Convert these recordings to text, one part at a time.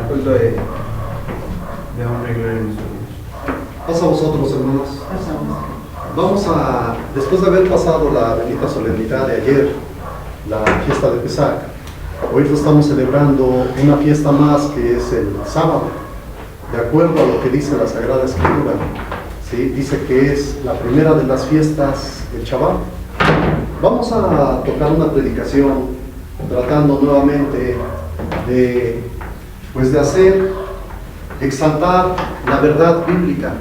culto de honra y gloria a nuestro Dios. Pasa a vosotros, hermanos. Vamos a, después de haber pasado la bendita solemnidad de ayer, la fiesta de Pesach, hoy estamos celebrando una fiesta más que es el sábado, de acuerdo a lo que dice la Sagrada Escritura. ¿Sí? Dice que es la primera de las fiestas del Shabbat. Vamos a tocar una predicación tratando nuevamente de exaltar la verdad bíblica.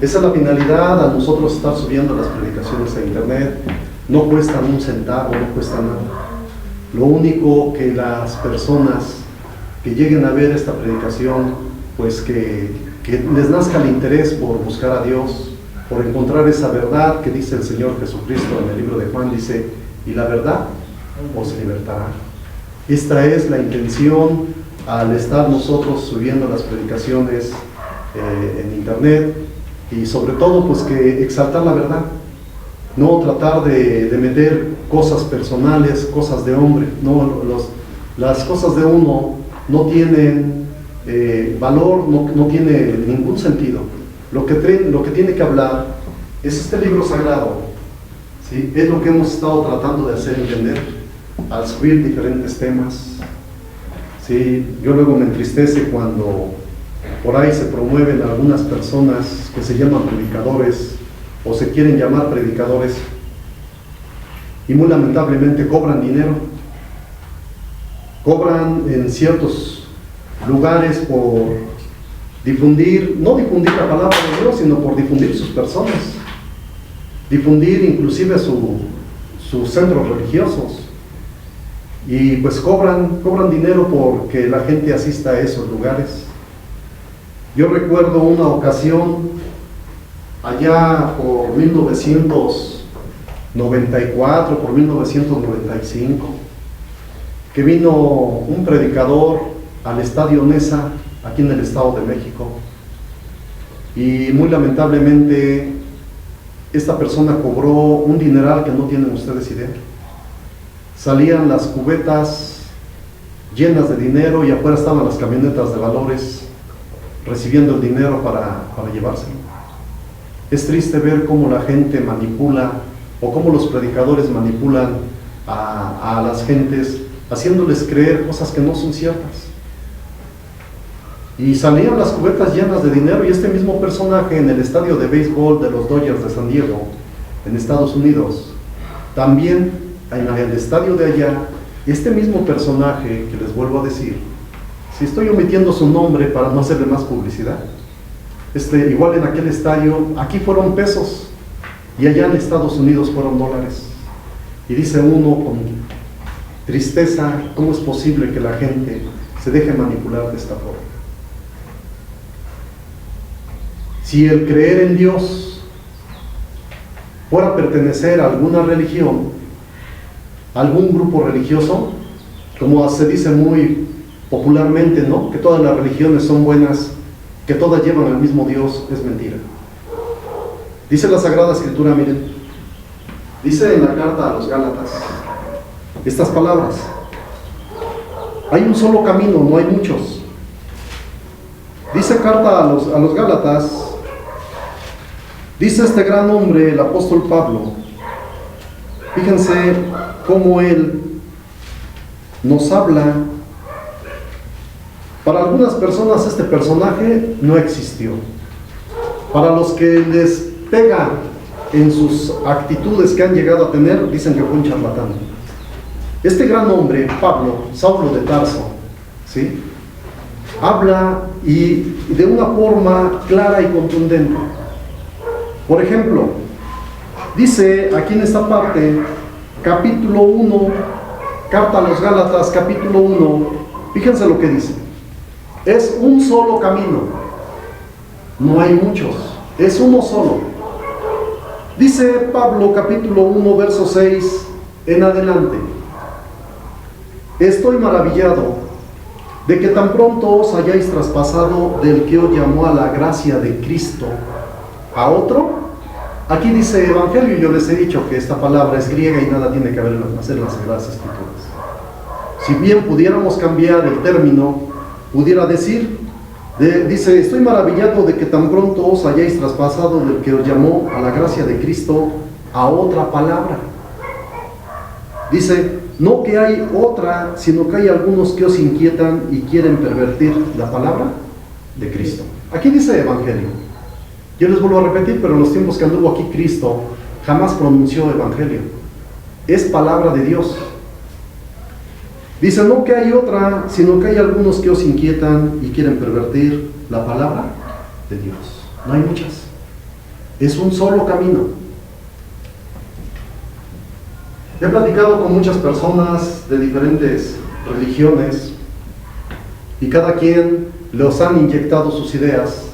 Esa es la finalidad a nosotros estar subiendo las predicaciones a internet. No cuestan un centavo, no cuesta nada. Lo único que las personas que lleguen a ver esta predicación, pues que les nazca el interés por buscar a Dios, por encontrar esa verdad que dice el Señor Jesucristo en el libro de Juan, dice, y la verdad os libertará. Esta es la intención al estar nosotros subiendo las predicaciones en internet, y sobre todo pues que exaltar la verdad, no tratar de meter cosas personales, cosas de hombre. No, las cosas de uno no tienen valor, no tiene ningún sentido. Lo que tiene que hablar es este libro sagrado, ¿sí? Es lo que hemos estado tratando de hacer entender al subir diferentes temas, ¿sí? Yo luego me entristece cuando por ahí se promueven algunas personas que se llaman predicadores o se quieren llamar predicadores y muy lamentablemente cobran dinero, cobran en ciertos lugares por difundir, no difundir la palabra de Dios, sino por difundir sus personas, difundir inclusive sus centros religiosos, y pues cobran dinero porque la gente asista a esos lugares. Yo recuerdo una ocasión allá por 1994, por 1995, que vino un predicador al Estadio Nesa, aquí en el Estado de México, y muy lamentablemente esta persona cobró un dineral que no tienen ustedes idea. Salían las cubetas llenas de dinero y afuera estaban las camionetas de valores recibiendo el dinero para llevárselo. Es triste ver cómo la gente manipula, o cómo los predicadores manipulan a las gentes, haciéndoles creer cosas que no son ciertas. Y salían las cubetas llenas de dinero, y este mismo personaje en el estadio de béisbol de los Dodgers de San Diego, en Estados Unidos, también en el estadio de allá, este mismo personaje, que les vuelvo a decir, si estoy omitiendo su nombre para no hacerle más publicidad, igual en aquel estadio, aquí fueron pesos, y allá en Estados Unidos fueron dólares. Y dice uno con tristeza, ¿cómo es posible que la gente se deje manipular de esta forma? Si el creer en Dios fuera pertenecer a alguna religión, a algún grupo religioso, como se dice muy popularmente, ¿no?, que todas las religiones son buenas, que todas llevan al mismo Dios, es mentira. Dice la Sagrada Escritura, miren, dice en la carta a los Gálatas estas palabras: hay un solo camino, no hay muchos. Dice carta a los Gálatas, dice este gran hombre, el apóstol Pablo, fíjense cómo él nos habla. Para algunas personas este personaje no existió. Para los que les pega en sus actitudes que han llegado a tener, dicen que fue un charlatán. Este gran hombre, Pablo, Saulo de Tarso, ¿sí?, habla y de una forma clara y contundente. Por ejemplo, dice aquí en esta parte, capítulo 1, carta a los Gálatas, capítulo 1, fíjense lo que dice: es un solo camino, no hay muchos, es uno solo. Dice Pablo, capítulo 1, verso 6 en adelante: estoy maravillado de que tan pronto os hayáis traspasado del que os llamó a la gracia de Cristo a otro. Aquí dice evangelio, y yo les he dicho que esta palabra es griega y nada tiene que hacer en las Sagradas Escrituras. Si bien pudiéramos cambiar el término, pudiera decir, dice, estoy maravillado de que tan pronto os hayáis traspasado del que os llamó a la gracia de Cristo a otra palabra. Dice, no que hay otra, sino que hay algunos que os inquietan y quieren pervertir la palabra de Cristo. Aquí dice evangelio. Yo les vuelvo a repetir, pero en los tiempos que anduvo aquí Cristo, jamás pronunció evangelio. Es palabra de Dios. Dice, no que hay otra, sino que hay algunos que os inquietan y quieren pervertir la palabra de Dios. No hay muchas. Es un solo camino. He platicado con muchas personas de diferentes religiones y cada quien les han inyectado sus ideas,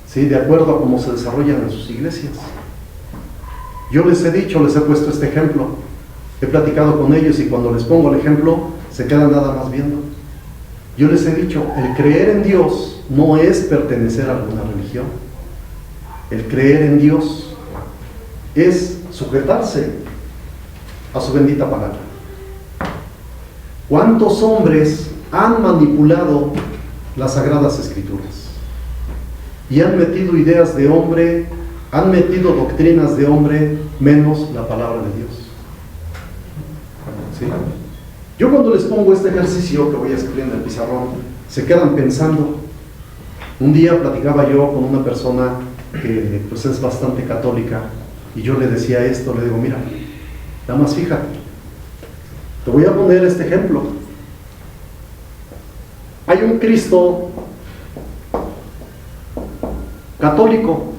¿sí?, de acuerdo a cómo se desarrollan en sus iglesias. Yo les he dicho, les he puesto este ejemplo. He platicado con ellos y cuando les pongo el ejemplo, se quedan nada más viendo. Yo les he dicho, el creer en Dios no es pertenecer a alguna religión. El creer en Dios es sujetarse a su bendita palabra. ¿Cuántos hombres han manipulado las Sagradas Escrituras? Y han metido ideas de hombre, han metido doctrinas de hombre, menos la palabra de Dios. ¿Sí? Yo cuando les pongo este ejercicio que voy a escribir en el pizarrón, se quedan pensando. Un día platicaba yo con una persona que pues es bastante católica y yo le decía esto, le digo, mira, nada más fíjate, te voy a poner este ejemplo. Hay un Cristo católico,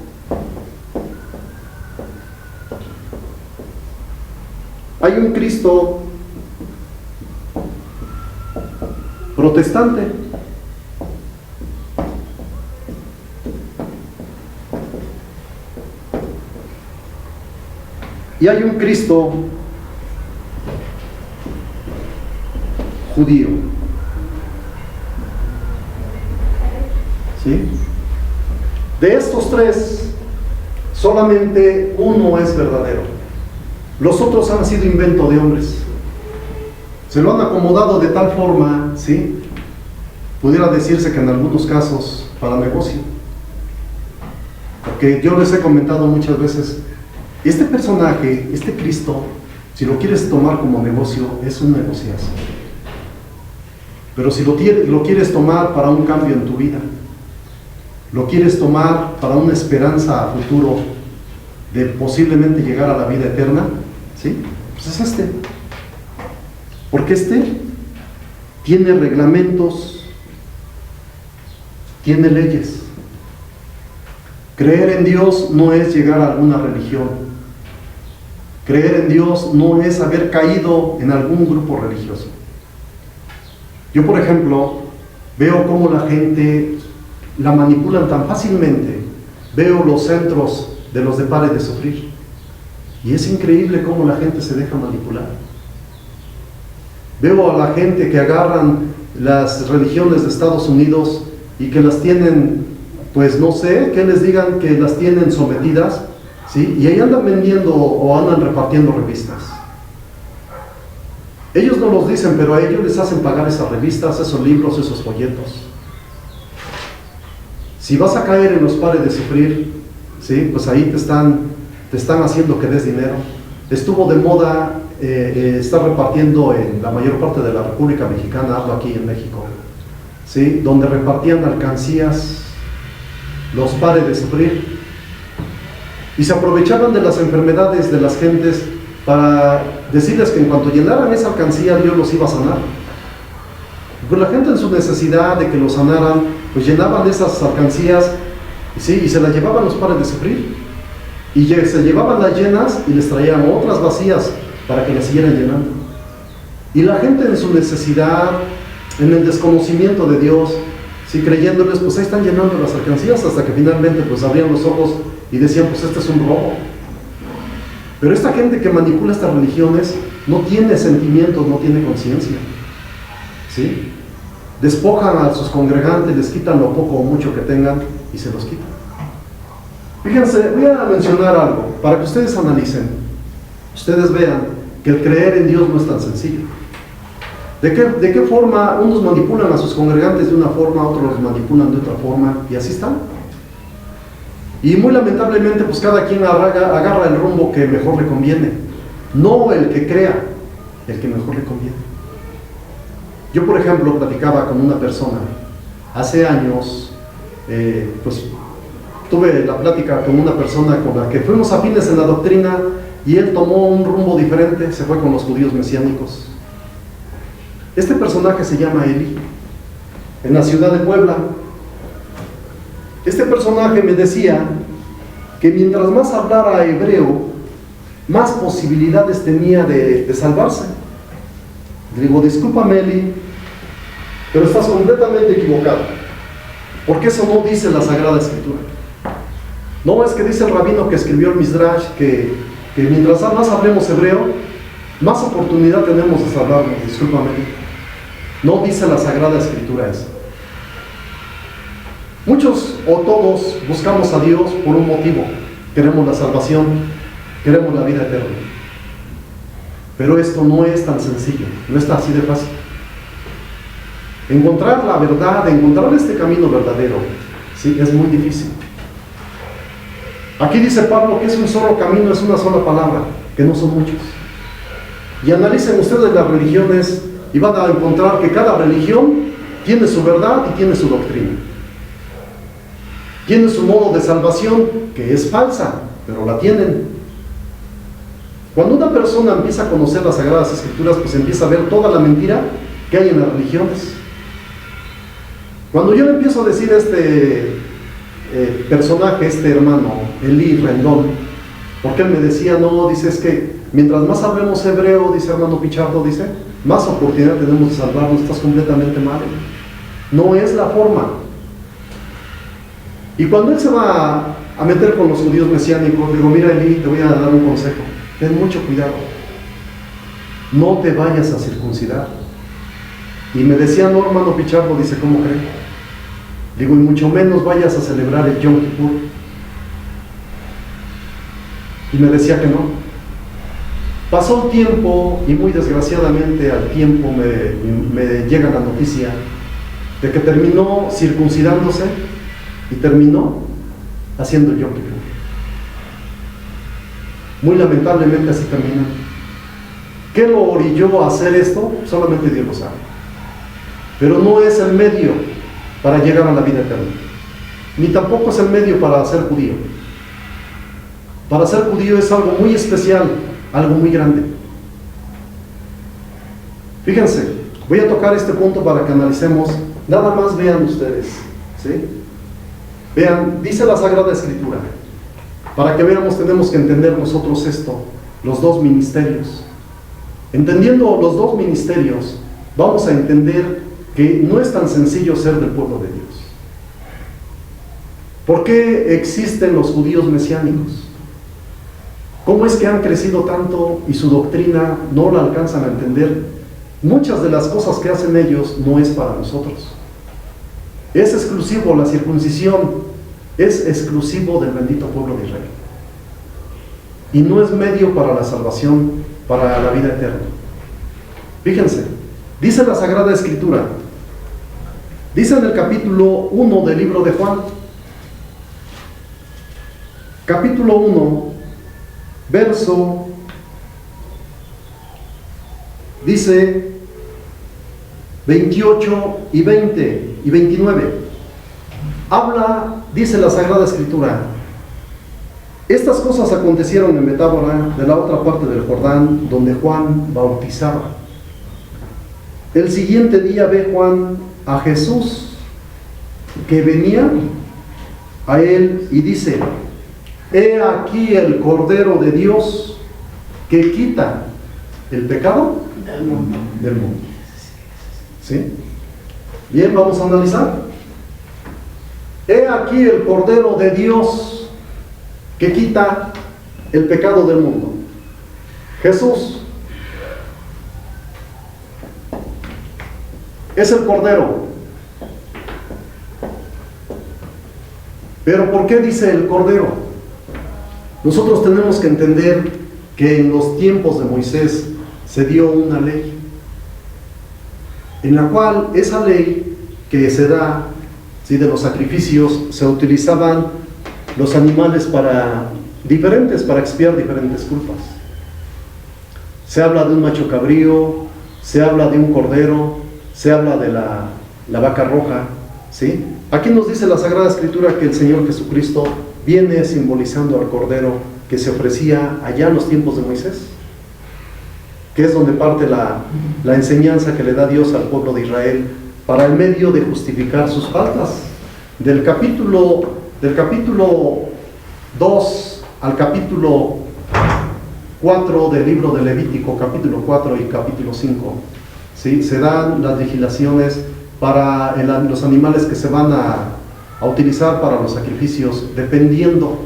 hay un Cristo protestante, y hay un Cristo judío. ¿Sí? De estos tres, solamente uno es verdadero. Los otros han sido invento de hombres. Se lo han acomodado de tal forma, ¿sí?, pudiera decirse que en algunos casos para negocio. Porque yo les he comentado muchas veces, este personaje, este Cristo, si lo quieres tomar como negocio, es un negociazo. Pero si lo quieres tomar para un cambio en tu vida, lo quieres tomar para una esperanza a futuro de posiblemente llegar a la vida eterna, ¿sí?, pues es este. Porque este tiene reglamentos, tiene leyes. Creer en Dios no es llegar a alguna religión. Creer en Dios no es haber caído en algún grupo religioso. Yo, por ejemplo, veo cómo la gente la manipulan tan fácilmente. Veo los centros de los de Pare de Sufrir. Y es increíble cómo la gente se deja manipular. Veo a la gente que agarran las religiones de Estados Unidos y que las tienen, pues no sé, que les digan que las tienen sometidas, ¿sí?, y ahí andan vendiendo o andan repartiendo revistas. Ellos no los dicen, pero a ellos les hacen pagar esas revistas, esos libros, esos folletos. Si vas a caer en los Pare de Sufrir, ¿sí?, pues ahí te están haciendo que des dinero. Estuvo de moda estar repartiendo en la mayor parte de la República Mexicana, hablo aquí en México, ¿sí?, donde repartían alcancías los Pare de Sufrir y se aprovechaban de las enfermedades de las gentes para decirles que en cuanto llenaran esa alcancía Dios los iba a sanar. Pues la gente en su necesidad de que los sanaran, pues llenaban esas alcancías, ¿sí?, y se las llevaban los Pare de Sufrir y se llevaban las llenas y les traían otras vacías para que las siguieran llenando. Y la gente en su necesidad, en el desconocimiento de Dios, sí, creyéndoles, pues ahí están llenando las alcancías hasta que finalmente pues abrían los ojos y decían, pues este es un robo. Pero esta gente que manipula estas religiones no tiene sentimientos, no tiene conciencia, ¿sí? Despojan a sus congregantes, les quitan lo poco o mucho que tengan y se los quitan. Fíjense, voy a mencionar algo para que ustedes analicen, ustedes vean que el creer en Dios no es tan sencillo. ¿De qué forma unos manipulan a sus congregantes de una forma, otros los manipulan de otra forma? Y así están. Y muy lamentablemente, pues cada quien agarra el rumbo que mejor le conviene. No el que crea, el que mejor le conviene. Yo, por ejemplo, platicaba con una persona hace años, pues tuve la plática con una persona con la que fuimos afines en la doctrina y él tomó un rumbo diferente, se fue con los judíos mesiánicos. Este personaje se llama Eli, en la ciudad de Puebla. Este personaje me decía que mientras más hablara hebreo, más posibilidades tenía de salvarse. Le digo, discúlpame, Eli, pero estás completamente equivocado, porque eso no dice la Sagrada Escritura. No, es que dice el rabino que escribió el Midrash que mientras más hablemos hebreo, más oportunidad tenemos de salvarnos. Discúlpame, no dice la Sagrada Escritura eso. Muchos o todos buscamos a Dios por un motivo. Queremos la salvación, queremos la vida eterna. Pero esto no es tan sencillo, no está así de fácil. Encontrar la verdad, encontrar este camino verdadero, sí, es muy difícil. Aquí dice Pablo que es un solo camino, es una sola palabra, que no son muchos. Y analicen ustedes las religiones y van a encontrar que cada religión tiene su verdad y tiene su doctrina. Tiene su modo de salvación, que es falsa, pero la tienen. Cuando una persona empieza a conocer las Sagradas Escrituras, pues empieza a ver toda la mentira que hay en las religiones. Cuando yo le empiezo a decir a este personaje, este hermano, Eli Rendón, porque él me decía, no, dice, es que mientras más hablemos hebreo, dice hermano Pichardo, dice, más oportunidad tenemos de salvarnos. Estás completamente mal. No es la forma. Y cuando él se va a meter con los judíos mesiánicos, digo, mira, Eli, te voy a dar un consejo. Ten mucho cuidado. No te vayas a circuncidar. Y me decía, no, hermano Pichardo, dice, ¿cómo cree? Digo, y mucho menos vayas a celebrar el Yom Kippur. Y me decía que no. Pasó un tiempo y muy desgraciadamente al tiempo me llega la noticia de que terminó circuncidándose y terminó haciendo el Yom Kippur. Muy lamentablemente así termina. ¿Qué lo orilló a hacer esto? Solamente Dios lo sabe. Pero no es el medio para llegar a la vida eterna. Ni tampoco es el medio para ser judío. Para ser judío es algo muy especial, algo muy grande. Fíjense, voy a tocar este punto para que analicemos. Nada más vean ustedes, ¿sí? Vean, dice la Sagrada Escritura. Para que veamos, tenemos que entender nosotros esto, los dos ministerios. Entendiendo los dos ministerios, vamos a entender que no es tan sencillo ser del pueblo de Dios. ¿Por qué existen los judíos mesiánicos? ¿Cómo es que han crecido tanto y su doctrina no la alcanzan a entender? Muchas de las cosas que hacen ellos no es para nosotros. Es exclusivo, la circuncisión es exclusivo del bendito pueblo de Israel. Y no es medio para la salvación, para la vida eterna. Fíjense, dice la Sagrada Escritura, dice en el capítulo 1 del libro de Juan, capítulo 1, verso, dice 28 y 20 y 29. Habla, dice la Sagrada Escritura, estas cosas acontecieron en Betábara, de la otra parte del Jordán, donde Juan bautizaba. El siguiente día ve Juan a Jesús que venía a él y dice, he aquí el Cordero de Dios que quita el pecado del mundo. ¿Sí? Bien, vamos a analizar. He aquí el Cordero de Dios que quita el pecado del mundo. Jesús es el Cordero. Pero ¿por qué dice el Cordero? Nosotros tenemos que entender que en los tiempos de Moisés se dio una ley. en la cual esa ley que se da, ¿sí?, de los sacrificios, se utilizaban los animales para expiar diferentes culpas. Se habla de un macho cabrío, se habla de un cordero, se habla de la vaca roja, ¿sí? Aquí nos dice la Sagrada Escritura que el Señor Jesucristo viene simbolizando al cordero que se ofrecía allá en los tiempos de Moisés, que es donde parte la enseñanza que le da Dios al pueblo de Israel para el medio de justificar sus faltas. Del capítulo 2 al capítulo 4 del libro de Levítico, capítulo 4 y capítulo 5, ¿sí?, se dan las legislaciones para los animales que se van a utilizar para los sacrificios, dependiendo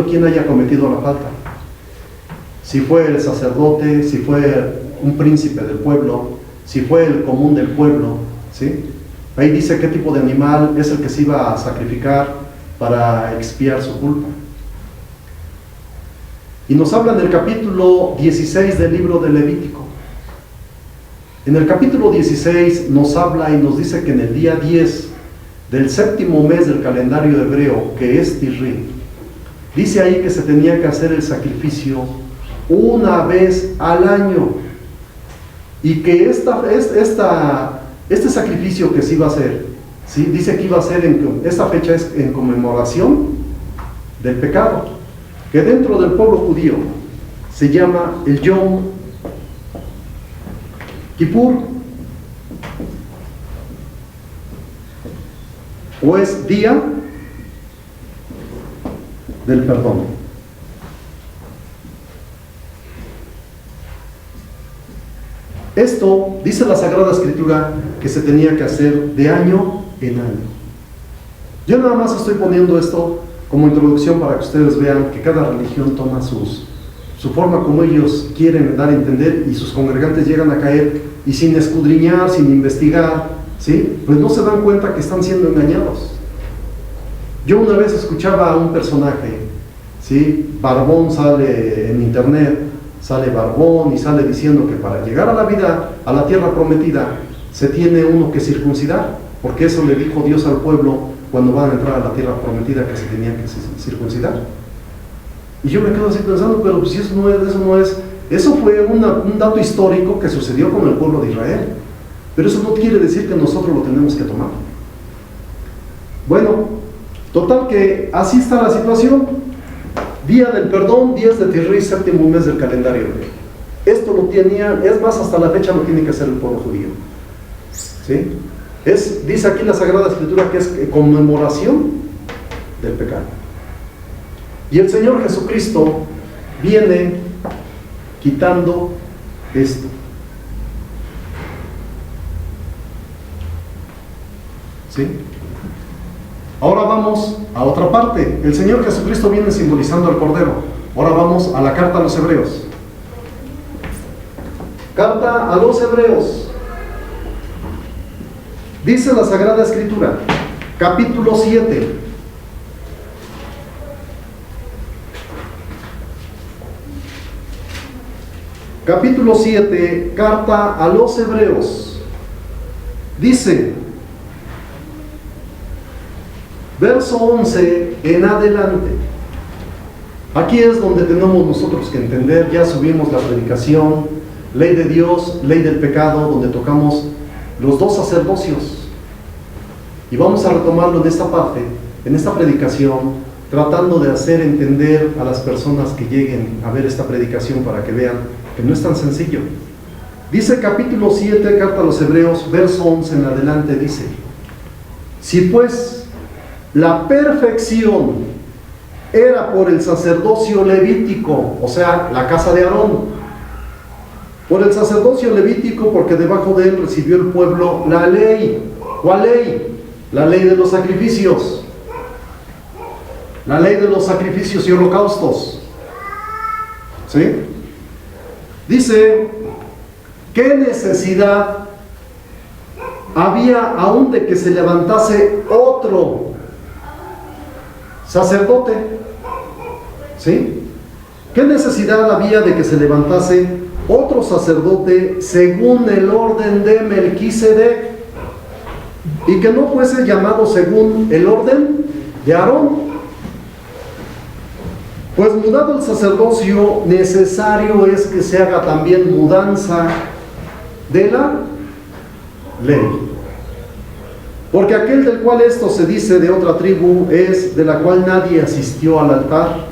quién haya cometido la falta. Si fue el sacerdote, si fue un príncipe del pueblo, si fue el común del pueblo, ¿sí? Ahí dice qué tipo de animal es el que se iba a sacrificar para expiar su culpa. Y nos habla en el capítulo 16 del libro de Levítico. En el capítulo 16 nos habla y nos dice que en el día 10 del séptimo mes del calendario hebreo, que es Tisri, dice ahí que se tenía que hacer el sacrificio una vez al año, y que este sacrificio que se iba a hacer, ¿sí?, dice que iba a ser esta fecha es en conmemoración del pecado, que dentro del pueblo judío se llama el Yom Kippur, o es día del perdón. Esto dice la Sagrada Escritura que se tenía que hacer de año en año. Yo nada más estoy poniendo esto como introducción para que ustedes vean que cada religión toma su forma como ellos quieren dar a entender, y sus congregantes llegan a caer y sin escudriñar, sin investigar, ¿sí?, pues no se dan cuenta que están siendo engañados. Yo una vez escuchaba a un personaje, ¿sí?, Barbón, sale en internet, sale Barbón y sale diciendo que para llegar a la vida, a la tierra prometida, se tiene uno que circuncidar, porque eso le dijo Dios al pueblo cuando van a entrar a la tierra prometida, que se tenían que circuncidar. Y yo me quedo así pensando, pero pues si eso fue un dato histórico que sucedió con el pueblo de Israel, pero eso no quiere decir que nosotros lo tenemos que tomar. Bueno, total que así está la situación. Día del perdón, 10 de Tisri, séptimo mes del calendario hebreo. Esto lo tenía, es más, hasta la fecha lo tiene que hacer el pueblo judío, ¿sí? Dice aquí la Sagrada Escritura que es conmemoración del pecado. Y el Señor Jesucristo viene quitando esto. ¿Sí? Ahora vamos a otra parte. El Señor Jesucristo viene simbolizando al Cordero. Ahora vamos a la carta a los Hebreos. Carta a los Hebreos. Dice la Sagrada Escritura, capítulo 7. Capítulo 7, carta a los Hebreos. Dice, verso 11 en adelante. Aquí es donde tenemos nosotros que entender. Ya subimos la predicación, ley de Dios, ley del pecado, donde tocamos los dos sacerdocios. Y vamos a retomarlo en esta parte, en esta predicación, tratando de hacer entender a las personas que lleguen a ver esta predicación para que vean que no es tan sencillo. Dice capítulo 7, carta a los Hebreos, verso 11 en adelante, dice: si pues la perfección era por el sacerdocio levítico, o sea, la casa de Aarón, por el sacerdocio levítico, porque debajo de él recibió el pueblo la ley. ¿Cuál ley? La ley de los sacrificios. La ley de los sacrificios y holocaustos. ¿Sí? Dice, ¿qué necesidad había aún de que se levantase otro sacerdote? ¿Sí? ¿Qué necesidad había de que se levantase otro sacerdote según el orden de Melquisedec, y que no fuese llamado según el orden de Aarón. Pues mudado el sacerdocio, necesario es que se haga también mudanza de la ley. Porque aquel del cual esto se dice de otra tribu es de la cual nadie asistió al altar.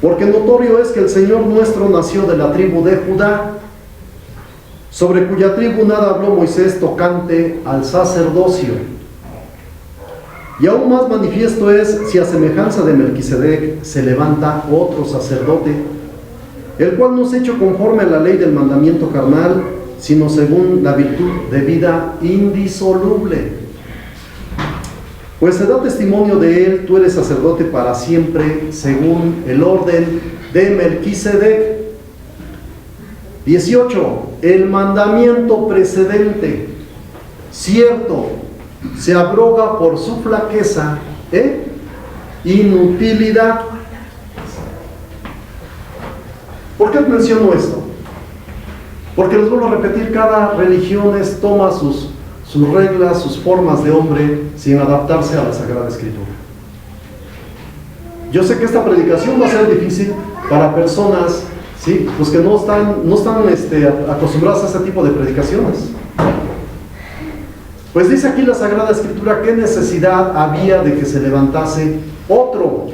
Porque notorio es que el Señor nuestro nació de la tribu de Judá, sobre cuya tribu nada habló Moisés tocante al sacerdocio. Y aún más manifiesto es si a semejanza de Melquisedec se levanta otro sacerdote, el cual no es hecho conforme a la ley del mandamiento carnal, sino según la virtud de vida indisoluble. Pues se da testimonio de él, tú eres sacerdote para siempre, según el orden de Melquisedec. 18. El mandamiento precedente, cierto, se abroga por su flaqueza e inutilidad. ¿Por qué menciono esto? Porque les vuelvo a repetir, cada religión toma sus reglas, sus formas de hombre, sin adaptarse a la Sagrada Escritura. Yo sé que esta predicación va a ser difícil para personas, ¿sí?, pues que no están acostumbradas a este tipo de predicaciones. Pues dice aquí la Sagrada Escritura qué necesidad había de que se levantase otro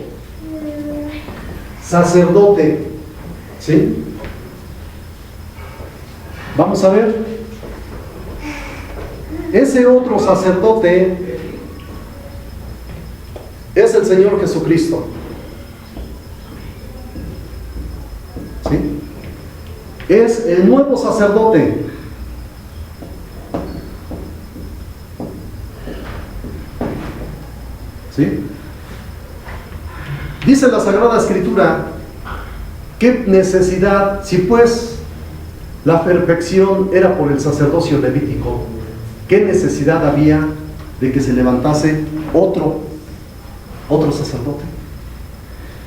sacerdote, ¿sí? Vamos a ver. Ese otro sacerdote es el Señor Jesucristo, ¿sí? Es el nuevo sacerdote. ¿Sí? Dice la Sagrada Escritura, ¿qué necesidad? Si pues la perfección era por el sacerdocio levítico, ¿qué necesidad había de que se levantase otro sacerdote?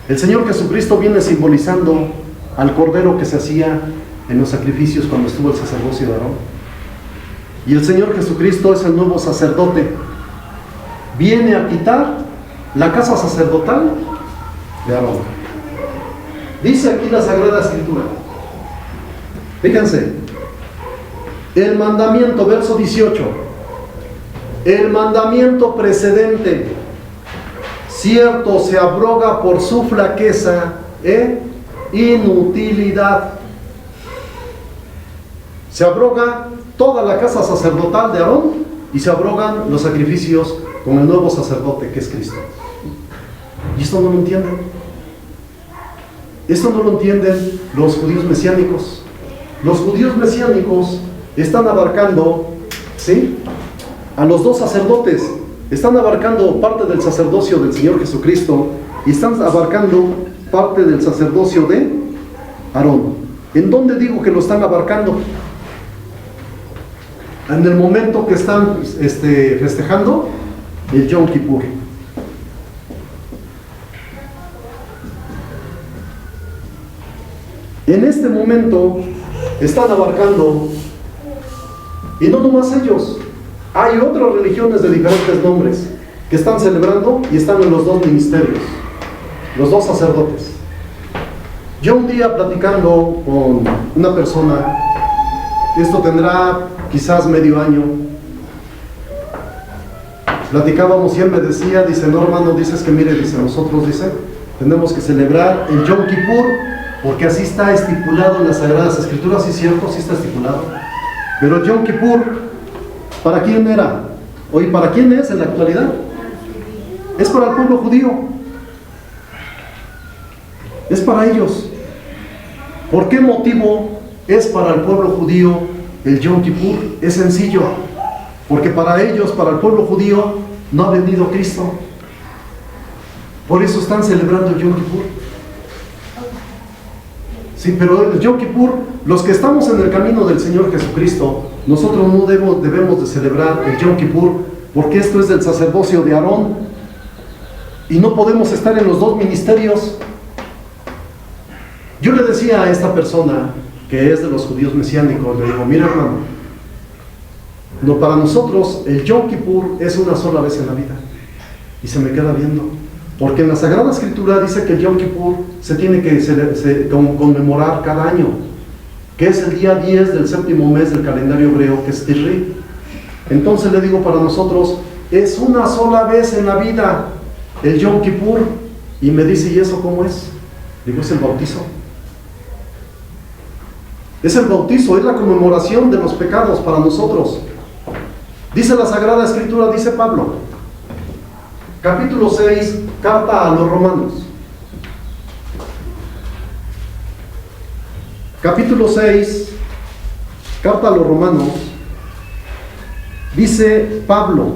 El Señor Jesucristo viene simbolizando al cordero que se hacía en los sacrificios cuando estuvo el sacerdocio de Aarón. Y el Señor Jesucristo es el nuevo sacerdote. Viene a quitar la casa sacerdotal de Aarón. Dice aquí la Sagrada Escritura, fíjense, el mandamiento, verso 18, el mandamiento precedente, cierto, se abroga por su flaqueza e inutilidad. Se abroga toda la casa sacerdotal de Aarón y se abrogan los sacrificios con el nuevo sacerdote que es Cristo. Y esto no lo entienden. Esto no lo entienden los judíos mesiánicos. Los judíos mesiánicos están abarcando, ¿sí?, a los dos sacerdotes. Están abarcando parte del sacerdocio del Señor Jesucristo y están abarcando parte del sacerdocio de Aarón. ¿En dónde digo que lo están abarcando? En el momento que están festejando el Yom Kippur. En este momento están abarcando, y no nomás ellos, hay otras religiones de diferentes nombres que están celebrando y están en los dos ministerios, los dos sacerdotes. Yo un día platicando con una persona, esto tendrá quizás medio año, platicábamos y él me decía, dice, no hermano, dices que mire, dice, nosotros, dice, tenemos que celebrar el Yom Kippur porque así está estipulado en las Sagradas Escrituras. Sí, cierto, sí está estipulado, pero Yom Kippur, ¿para quién era? Hoy, ¿para quién es en la actualidad? Es para el pueblo judío, es para ellos. ¿Por qué motivo es para el pueblo judío el Yom Kippur? Es sencillo, porque para ellos, para el pueblo judío, no ha venido Cristo. Por eso están celebrando el Yom Kippur. Sí, pero el Yom Kippur, los que estamos en el camino del Señor Jesucristo, nosotros no debemos de celebrar el Yom Kippur, porque esto es del sacerdocio de Aarón, y no podemos estar en los dos ministerios. Yo le decía a esta persona, que es de los judíos mesiánicos, le digo, mira hermano, no, para nosotros el Yom Kippur es una sola vez en la vida. Y se me queda viendo, porque en la Sagrada Escritura dice que el Yom Kippur se tiene que conmemorar cada año, que es el día 10 del séptimo mes del calendario hebreo, que es Tisri. Entonces le digo, para nosotros es una sola vez en la vida el Yom Kippur. Y me dice, ¿y eso cómo es? Digo, es el bautizo. Es el bautizo, es la conmemoración de los pecados para nosotros. Dice la Sagrada Escritura, dice Pablo, capítulo 6, carta a los Romanos. Capítulo 6, carta a los Romanos, dice Pablo,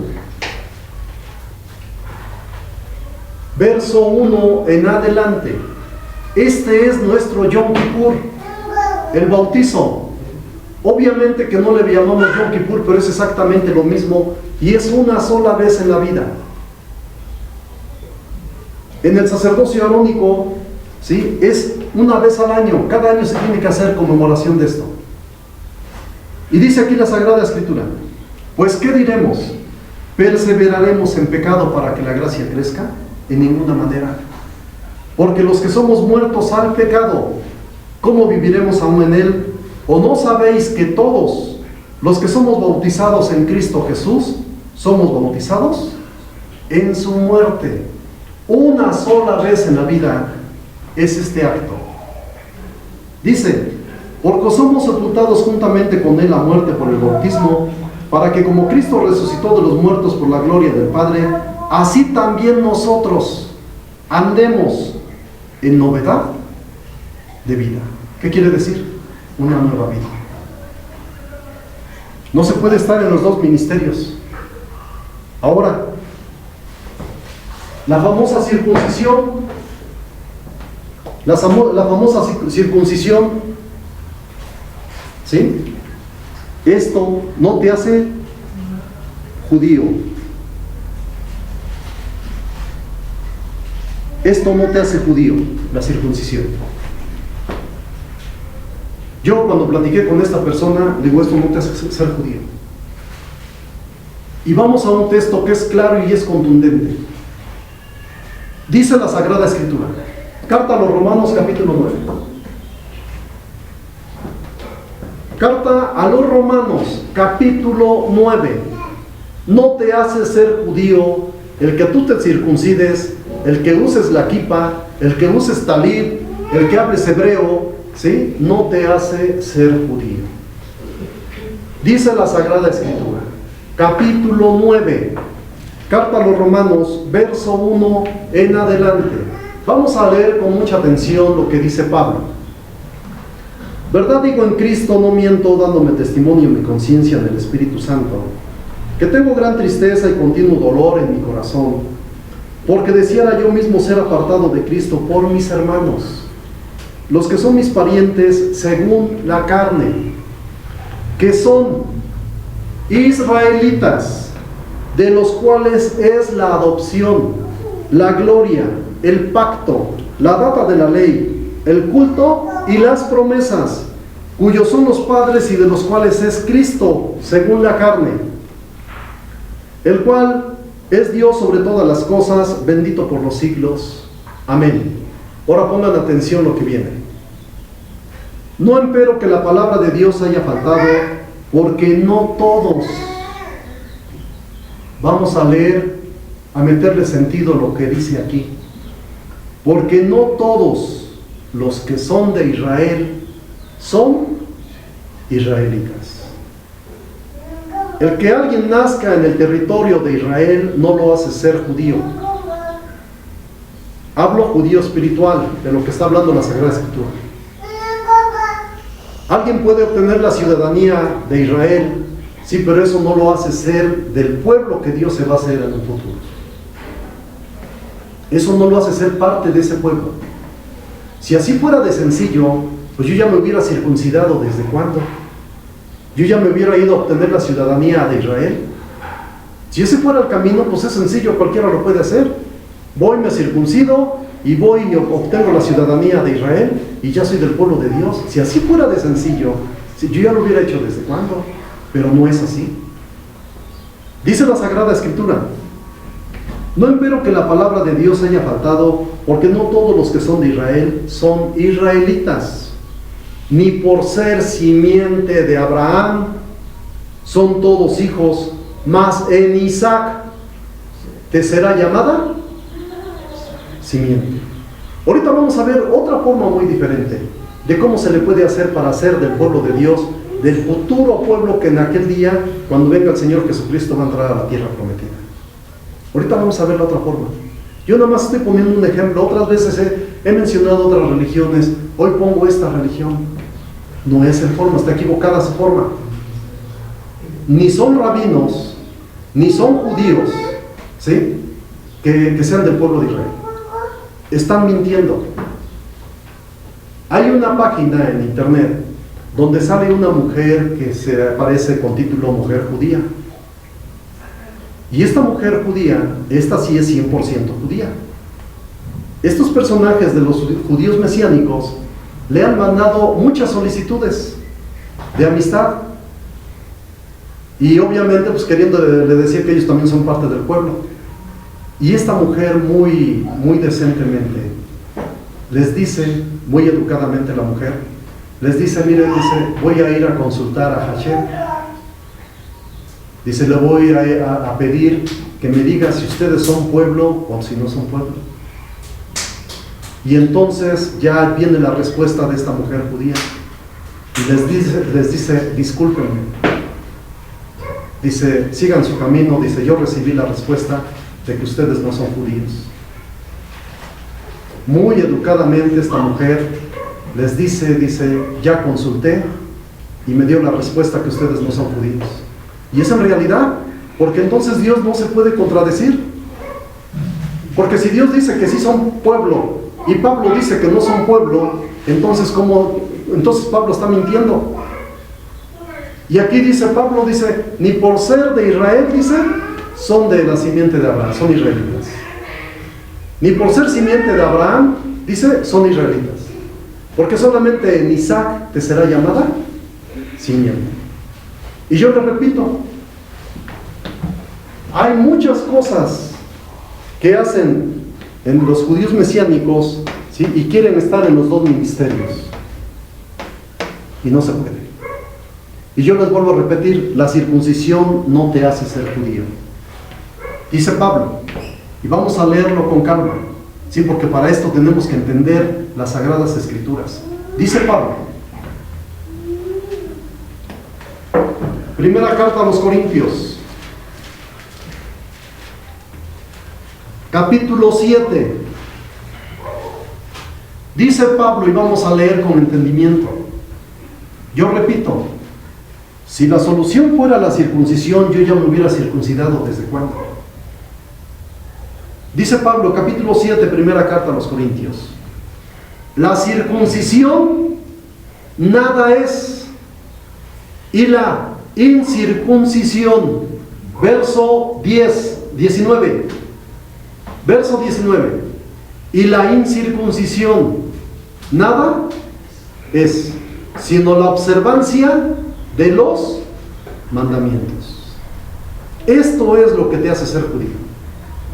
verso 1 en adelante, este es nuestro Yom Kippur, el bautizo. Obviamente que no le llamamos Yom Kippur, pero es exactamente lo mismo y es una sola vez en la vida. En el sacerdocio arónico, ¿sí?, es una vez al año, cada año se tiene que hacer conmemoración de esto. Y dice aquí la Sagrada Escritura, pues ¿qué diremos? ¿Perseveraremos en pecado para que la gracia crezca? En ninguna manera. Porque los que somos muertos al pecado, ¿cómo viviremos aún en él? ¿O no sabéis que todos los que somos bautizados en Cristo Jesús, somos bautizados en su muerte? Una sola vez en la vida es este acto. Dice, porque somos sepultados juntamente con él a muerte por el bautismo, para que como Cristo resucitó de los muertos por la gloria del Padre, así también nosotros andemos en novedad de vida. ¿Qué quiere decir? Una nueva vida. No se puede estar en los dos ministerios. Ahora, la famosa circuncisión, la famosa circuncisión, ¿sí? Esto no te hace judío. Esto no te hace judío, la circuncisión. Yo cuando platiqué con esta persona, le digo, esto no te hace ser judío. Y vamos a un texto que es claro y es contundente. Dice la Sagrada Escritura, carta a los Romanos capítulo 9. Carta a los Romanos capítulo 9. No te hace ser judío el que tú te circuncides, el que uses la kipa, el que uses talib, el que hables hebreo, ¿sí? No te hace ser judío. Dice la Sagrada Escritura, capítulo 9, carta a los Romanos, verso 1 en adelante. Vamos a leer con mucha atención lo que dice Pablo. Verdad digo en Cristo, no miento, dándome testimonio en mi conciencia en el Espíritu Santo, que tengo gran tristeza y continuo dolor en mi corazón, porque deseara yo mismo ser apartado de Cristo por mis hermanos, los que son mis parientes según la carne, que son israelitas, de los cuales es la adopción, la gloria, el pacto, la data de la ley, el culto y las promesas, cuyos son los padres y de los cuales es Cristo según la carne, el cual es Dios sobre todas las cosas, bendito por los siglos. Amén. Ahora pongan atención lo que viene. No empero que la palabra de Dios haya faltado, porque no todos. Vamos a leer, a meterle sentido lo que dice aquí. Porque no todos los que son de Israel son israelitas. El que alguien nazca en el territorio de Israel no lo hace ser judío. Hablo judío espiritual, de lo que está hablando la Sagrada Escritura. Alguien puede obtener la ciudadanía de Israel, sí, pero eso no lo hace ser del pueblo que Dios se va a hacer en un futuro. Eso no lo hace ser parte de ese pueblo. Si así fuera de sencillo, pues yo ya me hubiera circuncidado desde cuándo. Yo ya me hubiera ido a obtener la ciudadanía de Israel. Si ese fuera el camino, pues es sencillo, cualquiera lo puede hacer. Voy, me circuncido y voy y obtengo la ciudadanía de Israel y ya soy del pueblo de Dios. Si así fuera de sencillo, si yo ya lo hubiera hecho desde cuándo, pero no es así. Dice la Sagrada Escritura: no espero que la palabra de Dios haya faltado, porque no todos los que son de Israel son israelitas, ni por ser simiente de Abraham son todos hijos, mas en Isaac te será llamada simiente. Ahorita vamos a ver otra forma muy diferente de cómo se le puede hacer para hacer del pueblo de Dios, del futuro pueblo que en aquel día, cuando venga el Señor Jesucristo, va a entrar a la tierra prometida. Ahorita vamos a ver la otra forma. Yo nada más estoy poniendo un ejemplo. Otras veces he mencionado otras religiones. Hoy pongo esta religión. No es en forma, está equivocada su forma. Ni son rabinos, ni son judíos, ¿sí?, que sean del pueblo de Israel. Están mintiendo. Hay una página en internet donde sale una mujer que se aparece con título mujer judía. Y esta mujer judía, esta sí es 100% judía. Estos personajes de los judíos mesiánicos le han mandado muchas solicitudes de amistad. Y obviamente pues le decía que ellos también son parte del pueblo. Y esta mujer muy decentemente les dice, muy educadamente la mujer, les dice: miren, dice, voy a ir a consultar a Hashem. Dice, le voy a pedir que me diga si ustedes son pueblo o si no son pueblo. Y entonces ya viene la respuesta de esta mujer judía. Y les dice, discúlpenme. Dice, sigan su camino. Dice, yo recibí la respuesta de que ustedes no son judíos. Muy educadamente esta mujer les dice, ya consulté y me dio la respuesta que ustedes no son judíos. Y es en realidad, porque entonces Dios no se puede contradecir. Porque si Dios dice que sí son pueblo y Pablo dice que no son pueblo, entonces Pablo está mintiendo. Y aquí dice Pablo, dice, ni por ser de Israel, dice, son de la simiente de Abraham, son israelitas. Ni por ser simiente de Abraham, dice, son israelitas. Porque solamente en Isaac te será llamada simiente. Y yo le repito, hay muchas cosas que hacen en los judíos mesiánicos, ¿sí?, y quieren estar en los dos ministerios. Y no se puede. Y yo les vuelvo a repetir, la circuncisión no te hace ser judío. Dice Pablo, y vamos a leerlo con calma, ¿sí?, porque para esto tenemos que entender las Sagradas Escrituras. Dice Pablo, primera carta a los Corintios, capítulo 7. Dice Pablo, y vamos a leer con entendimiento. Yo repito, si la solución fuera la circuncisión, yo ya me hubiera circuncidado desde cuándo. Dice Pablo, capítulo 7, primera carta a los Corintios: la circuncisión nada es, y la incircuncisión, verso 19, verso 19, y la incircuncisión nada es, sino la observancia de los mandamientos. Esto es lo que te hace ser judío,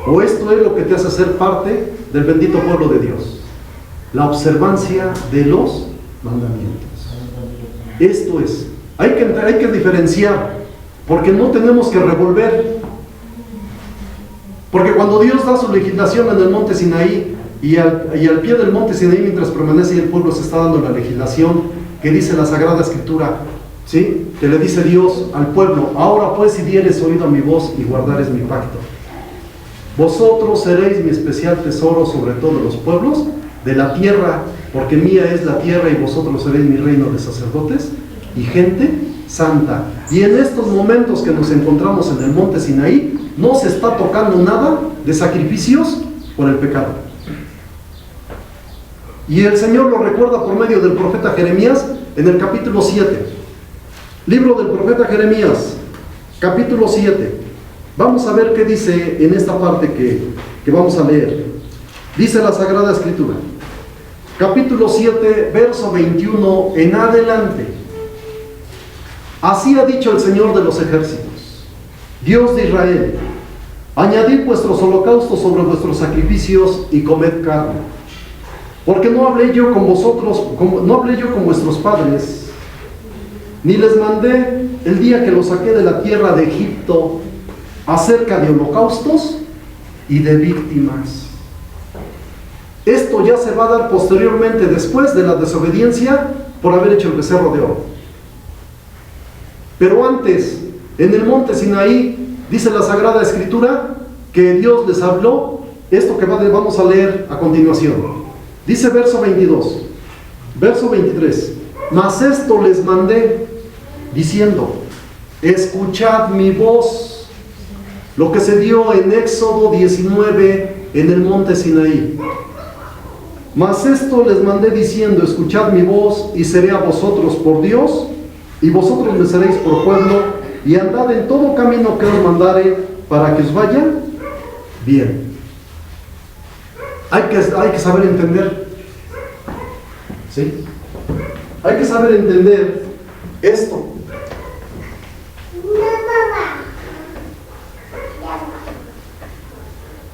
o esto es lo que te hace ser parte del bendito pueblo de Dios, la observancia de los mandamientos. Esto es, hay que diferenciar, porque no tenemos que revolver. Porque cuando Dios da su legislación en el monte Sinaí, y al pie del monte Sinaí, mientras permanece ahí el pueblo, se está dando la legislación que dice la Sagrada Escritura, ¿sí?, que le dice Dios al pueblo: ahora pues, si dieres oído a mi voz y guardares mi pacto, vosotros seréis mi especial tesoro sobre todos los pueblos de la tierra, porque mía es la tierra, y vosotros seréis mi reino de sacerdotes y gente santa. Y en estos momentos que nos encontramos en el monte Sinaí, no se está tocando nada de sacrificios por el pecado. Y el Señor lo recuerda por medio del profeta Jeremías en el capítulo 7. Libro del profeta Jeremías, capítulo 7. Vamos a ver qué dice en esta parte que vamos a leer. Dice la Sagrada Escritura, capítulo 7, verso 21 en adelante. Así ha dicho el Señor de los ejércitos, Dios de Israel: añadid vuestros holocaustos sobre vuestros sacrificios y comed carne. Porque no hablé yo con vosotros, no hablé yo con vuestros padres, ni les mandé el día que los saqué de la tierra de Egipto acerca de holocaustos y de víctimas. Esto ya se va a dar posteriormente, después de la desobediencia por haber hecho el becerro de oro. Pero antes, en el monte Sinaí, dice la Sagrada Escritura que Dios les habló esto que vamos a leer a continuación. Dice verso 22, verso 23: mas esto les mandé, diciendo, escuchad mi voz. Lo que se dio en Éxodo 19 en el monte Sinaí. Mas esto les mandé diciendo, escuchad mi voz, y seré a vosotros por Dios, y vosotros me seréis por pueblo, y andad en todo camino que os mandare, para que os vaya bien. Hay que saber entender, ¿sí? Hay que saber entender esto.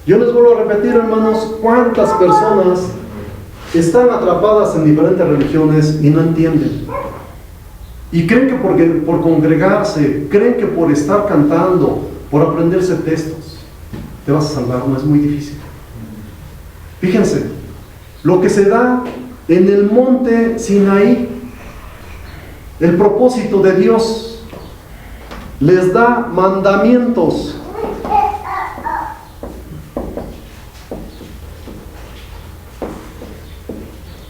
Yo les vuelvo a repetir, hermanos, cuántas personas están atrapadas en diferentes religiones y no entienden. Y creen que por congregarse, creen que por estar cantando, por aprenderse textos, te vas a salvar. No, es muy difícil. Fíjense, lo que se da en el monte Sinaí, el propósito de Dios, les da mandamientos.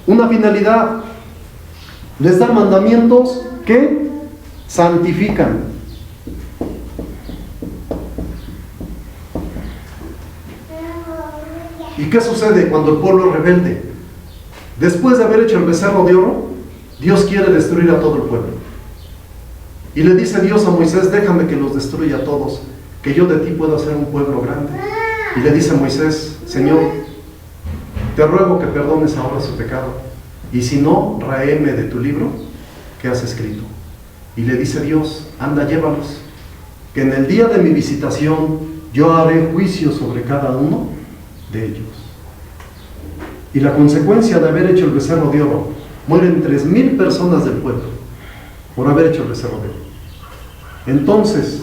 Una finalidad, les da mandamientos que santifican. ¿Y qué sucede cuando el pueblo es rebelde? Después de haber hecho el becerro de oro, Dios quiere destruir a todo el pueblo. Y le dice Dios a Moisés, déjame que los destruya a todos, que yo de ti puedo hacer un pueblo grande. Y le dice Moisés, Señor, te ruego que perdones ahora su pecado, y si no, raéme de tu libro que has escrito. Y le dice Dios, anda, llévalos, que en el día de mi visitación yo haré juicio sobre cada uno de ellos. Y la consecuencia de haber hecho el becerro de oro, mueren 3,000 personas del pueblo por haber hecho el becerro de oro. Entonces,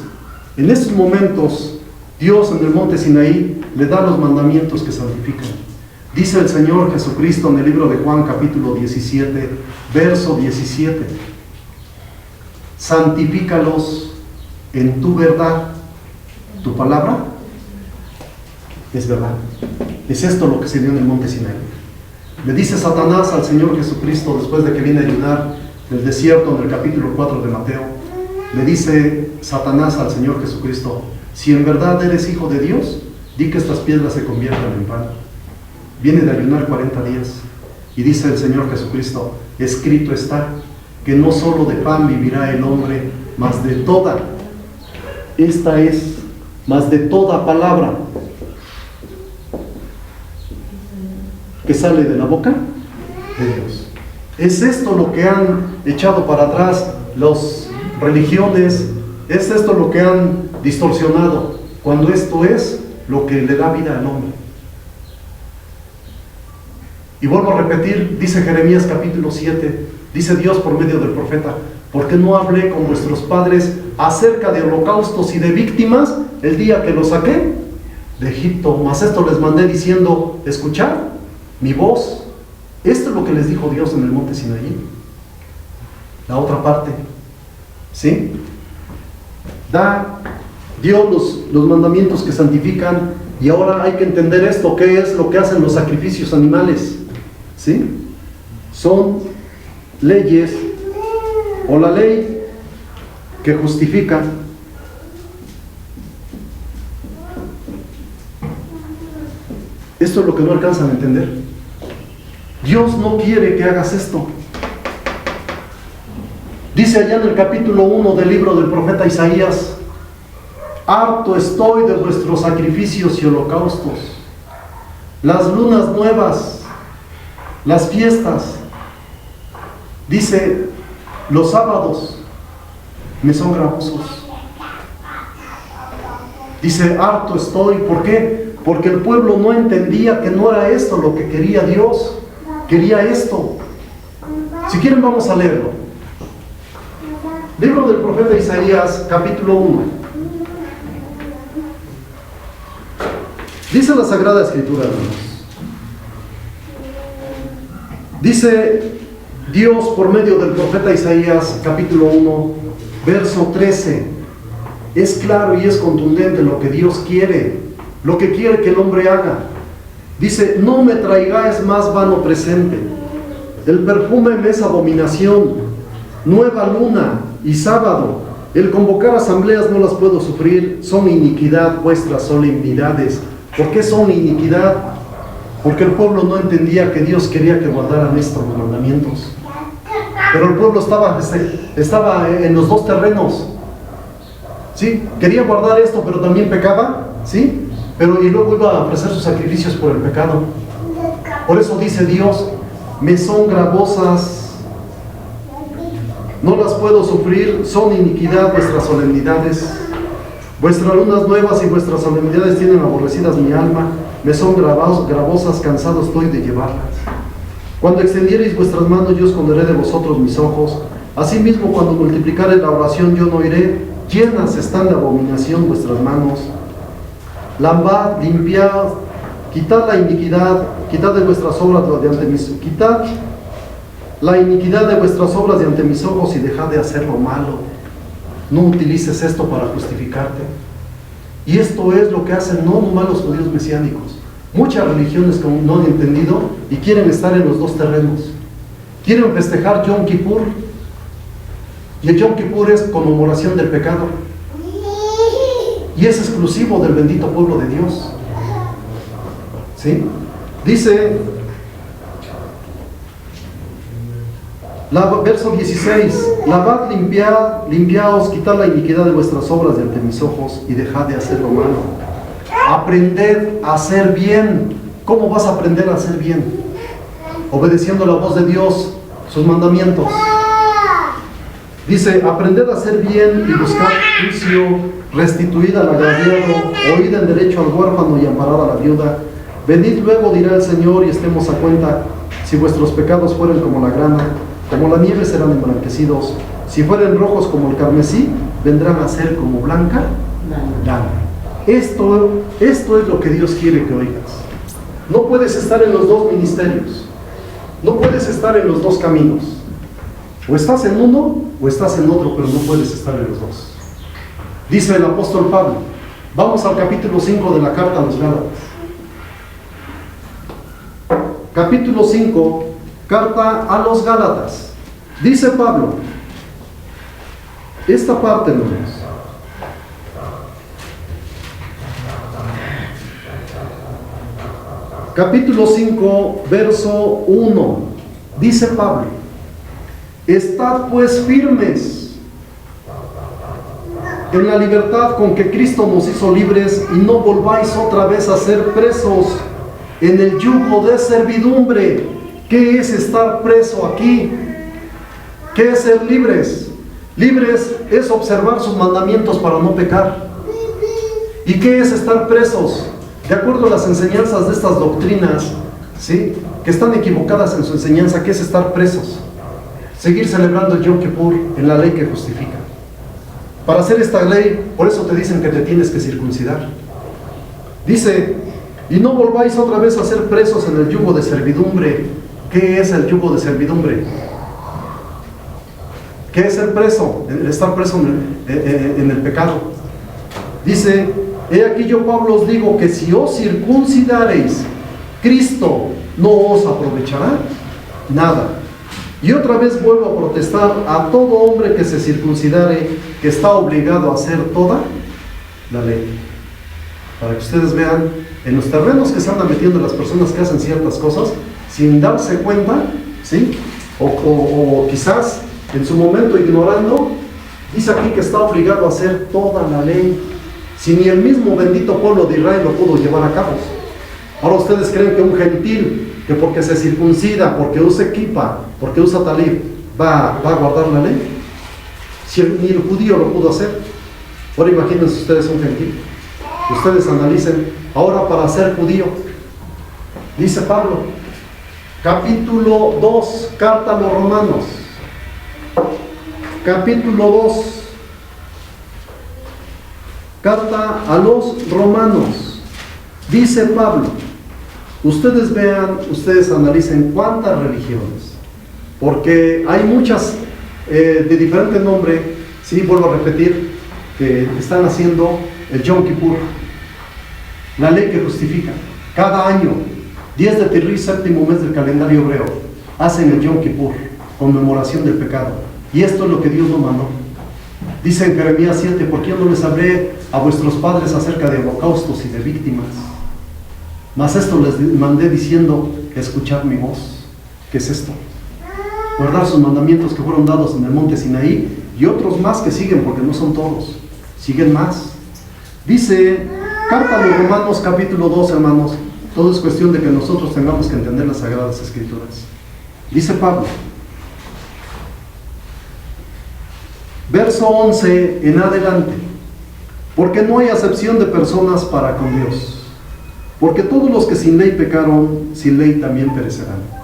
en estos momentos, Dios en el monte Sinaí le da los mandamientos que santifican. Dice el Señor Jesucristo en el libro de Juan capítulo 17, verso 17: santifícalos en tu verdad, tu palabra es verdad. Es esto lo que se dio en el monte Sinaí. Le dice Satanás al Señor Jesucristo, después de que viene a ayunar en el desierto, en el capítulo 4 de Mateo, le dice Satanás al Señor Jesucristo, si en verdad eres hijo de Dios, di que estas piedras se conviertan en pan. Viene de ayunar 40 días y dice el Señor Jesucristo, escrito está, que no solo de pan vivirá el hombre, mas de toda, mas de toda palabra que sale de la boca de Dios. Es esto lo que han echado para atrás las religiones, es esto lo que han distorsionado, cuando esto es lo que le da vida al hombre. Y vuelvo a repetir, dice Jeremías capítulo 7, dice Dios por medio del profeta, ¿por qué no hablé con vuestros padres acerca de holocaustos y de víctimas el día que los saqué de Egipto? Mas esto les mandé diciendo, escuchad mi voz. Esto es lo que les dijo Dios en el monte Sinaí. La otra parte, ¿sí? Da Dios los mandamientos que santifican, y ahora hay que entender esto, ¿qué es lo que hacen los sacrificios animales? ¿Sí? Son leyes, o la ley que justifica. Esto es lo que no alcanzan a entender. Dios no quiere que hagas esto. Dice allá en el capítulo 1 del libro del profeta Isaías, harto estoy de vuestros sacrificios y holocaustos. las lunas nuevas, las fiestas. Dice, los sábados me son gravosos. Dice, harto estoy. ¿Por qué? Porque el pueblo no entendía que no era esto lo que quería Dios. Quería esto. Si quieren, vamos a leerlo. Libro del profeta Isaías, capítulo 1. Dice la Sagrada Escritura, hermanos. Dice Dios por medio del profeta Isaías, capítulo 1, verso 13. Es claro y es contundente lo que Dios quiere, lo que quiere que el hombre haga. Dice, no me traigáis más vano presente. El perfume me es abominación. Nueva luna y sábado. El convocar asambleas no las puedo sufrir. Son iniquidad vuestras solemnidades. ¿Por qué son iniquidad? Porque el pueblo no entendía que Dios quería que guardaran estos mandamientos. Pero el pueblo estaba en los dos terrenos. ¿Sí? Quería guardar esto, pero también pecaba. ¿Sí? Pero y luego iba a ofrecer sus sacrificios por el pecado. Por eso dice Dios, me son gravosas, no las puedo sufrir, son iniquidad vuestras solemnidades. Vuestras lunas nuevas y vuestras solemnidades tienen aborrecidas mi alma, me son gravosas, cansado estoy de llevarlas. Cuando extendiereis vuestras manos, yo esconderé de vosotros mis ojos. Asimismo, cuando multiplicare la oración, yo no iré. Llenas están de abominación vuestras manos. Lambad, limpiad, quitad la iniquidad, quitad de vuestras obras de ante mis ojos, quitad la iniquidad de vuestras obras de ante mis ojos y dejad de hacer lo malo. No utilices esto para justificarte. Y esto es lo que hacen no nomás los judíos mesiánicos. Muchas religiones no han entendido y quieren estar en los dos terrenos. Quieren festejar Yom Kippur, y el Yom Kippur es conmemoración del pecado. Y es exclusivo del bendito pueblo de Dios. ¿Sí? Dice, verso 16, lavad, limpiaos, quitad la iniquidad de vuestras obras de ante mis ojos y dejad de hacer lo malo. Aprended a hacer bien. ¿Cómo vas a aprender a hacer bien? Obedeciendo la voz de Dios, sus mandamientos. Dice, aprended a hacer bien y buscad juicio, restituid al agraviado, oíd en derecho al huérfano y amparad a la viuda. Venid luego, dirá el Señor, y estemos a cuenta. Si vuestros pecados fueren como la grana, como la nieve serán emblanquecidos. Si fueren rojos como el carmesí, vendrán a ser como blanca lana. Esto es lo que Dios quiere que oigas. No puedes estar en los dos ministerios. No puedes estar en los dos caminos. O estás en uno o estás en otro, pero no puedes estar en los dos. Dice el apóstol Pablo. Vamos al capítulo 5 de la carta a los Gálatas. Capítulo 5, carta a los Gálatas. Dice Pablo, esta parte, hermanos. Capítulo 5, verso 1. Dice Pablo, estad pues firmes en la libertad con que Cristo nos hizo libres y no volváis otra vez a ser presos en el yugo de servidumbre. ¿Qué es estar preso aquí? ¿Qué es ser libres? Libres es observar sus mandamientos para no pecar. ¿Y qué es estar presos? De acuerdo a las enseñanzas de estas doctrinas, ¿sí?, que están equivocadas en su enseñanza, ¿qué es estar presos? Seguir celebrando el Yom Kippur en la ley que justifica. Para hacer esta ley, por eso te dicen que te tienes que circuncidar. Dice, y no volváis otra vez a ser presos en el yugo de servidumbre. ¿Qué es el yugo de servidumbre? ¿Qué es ser preso? Estar preso en el pecado. Dice, he aquí yo, Pablo, os digo que si os circuncidareis, Cristo no os aprovechará nada. Y otra vez vuelvo a protestar a todo hombre que se circuncidare, que está obligado a hacer toda la ley. Para que ustedes vean, en los terrenos que se andan metiendo las personas que hacen ciertas cosas, sin darse cuenta, ¿sí?, o quizás en su momento ignorando, dice aquí que está obligado a hacer toda la ley, si ni el mismo bendito pueblo de Israel lo pudo llevar a cabo. Ahora ustedes creen que un gentil, que porque se circuncida, porque usa kippah, porque usa talib, va a guardar la ley. Si ni el judío lo pudo hacer. Ahora imagínense ustedes un gentil. Ustedes analicen. Ahora para ser judío, dice Pablo, capítulo 2, carta a los romanos. Capítulo 2, carta a los romanos. Dice Pablo, ustedes vean, ustedes analicen cuántas religiones, porque hay muchas de diferente nombre, sí, vuelvo a repetir, que están haciendo el Yom Kippur, la ley que justifica. Cada año, 10 de Tirri, séptimo mes del calendario hebreo, hacen el Yom Kippur, conmemoración del pecado. Y esto es lo que Dios nos mandó. Dice en Jeremías 7, ¿por qué no les hablé a vuestros padres acerca de holocaustos y de víctimas? Mas esto les mandé diciendo, escuchad mi voz. ¿Qué es esto? Guardar sus mandamientos que fueron dados en el monte Sinaí, y otros más que siguen, porque no son todos, siguen más. Dice, carta a los Romanos capítulo 2, hermanos, todo es cuestión de que nosotros tengamos que entender las Sagradas Escrituras. Dice Pablo, verso 11 en adelante, porque no hay acepción de personas para con Dios, porque todos los que sin ley pecaron, sin ley también perecerán.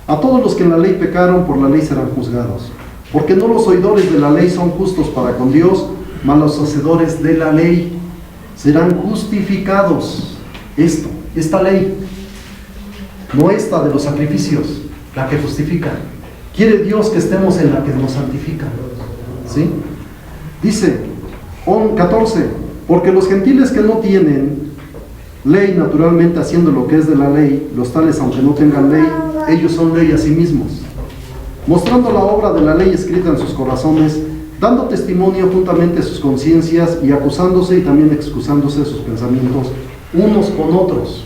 A todos los que en la ley pecaron, por la ley serán juzgados, porque no los oidores de la ley son justos para con Dios, mas los hacedores de la ley serán justificados. Esta ley, no esta de los sacrificios, la que justifica. Quiere Dios que estemos en la que nos santifica. ¿Sí? Dice 14, porque los gentiles que no tienen ley, naturalmente haciendo lo que es de la ley, los tales aunque no tengan ley, ellos son ley a sí mismos, mostrando la obra de la ley escrita en sus corazones, dando testimonio juntamente a sus conciencias y acusándose y también excusándose de sus pensamientos unos con otros.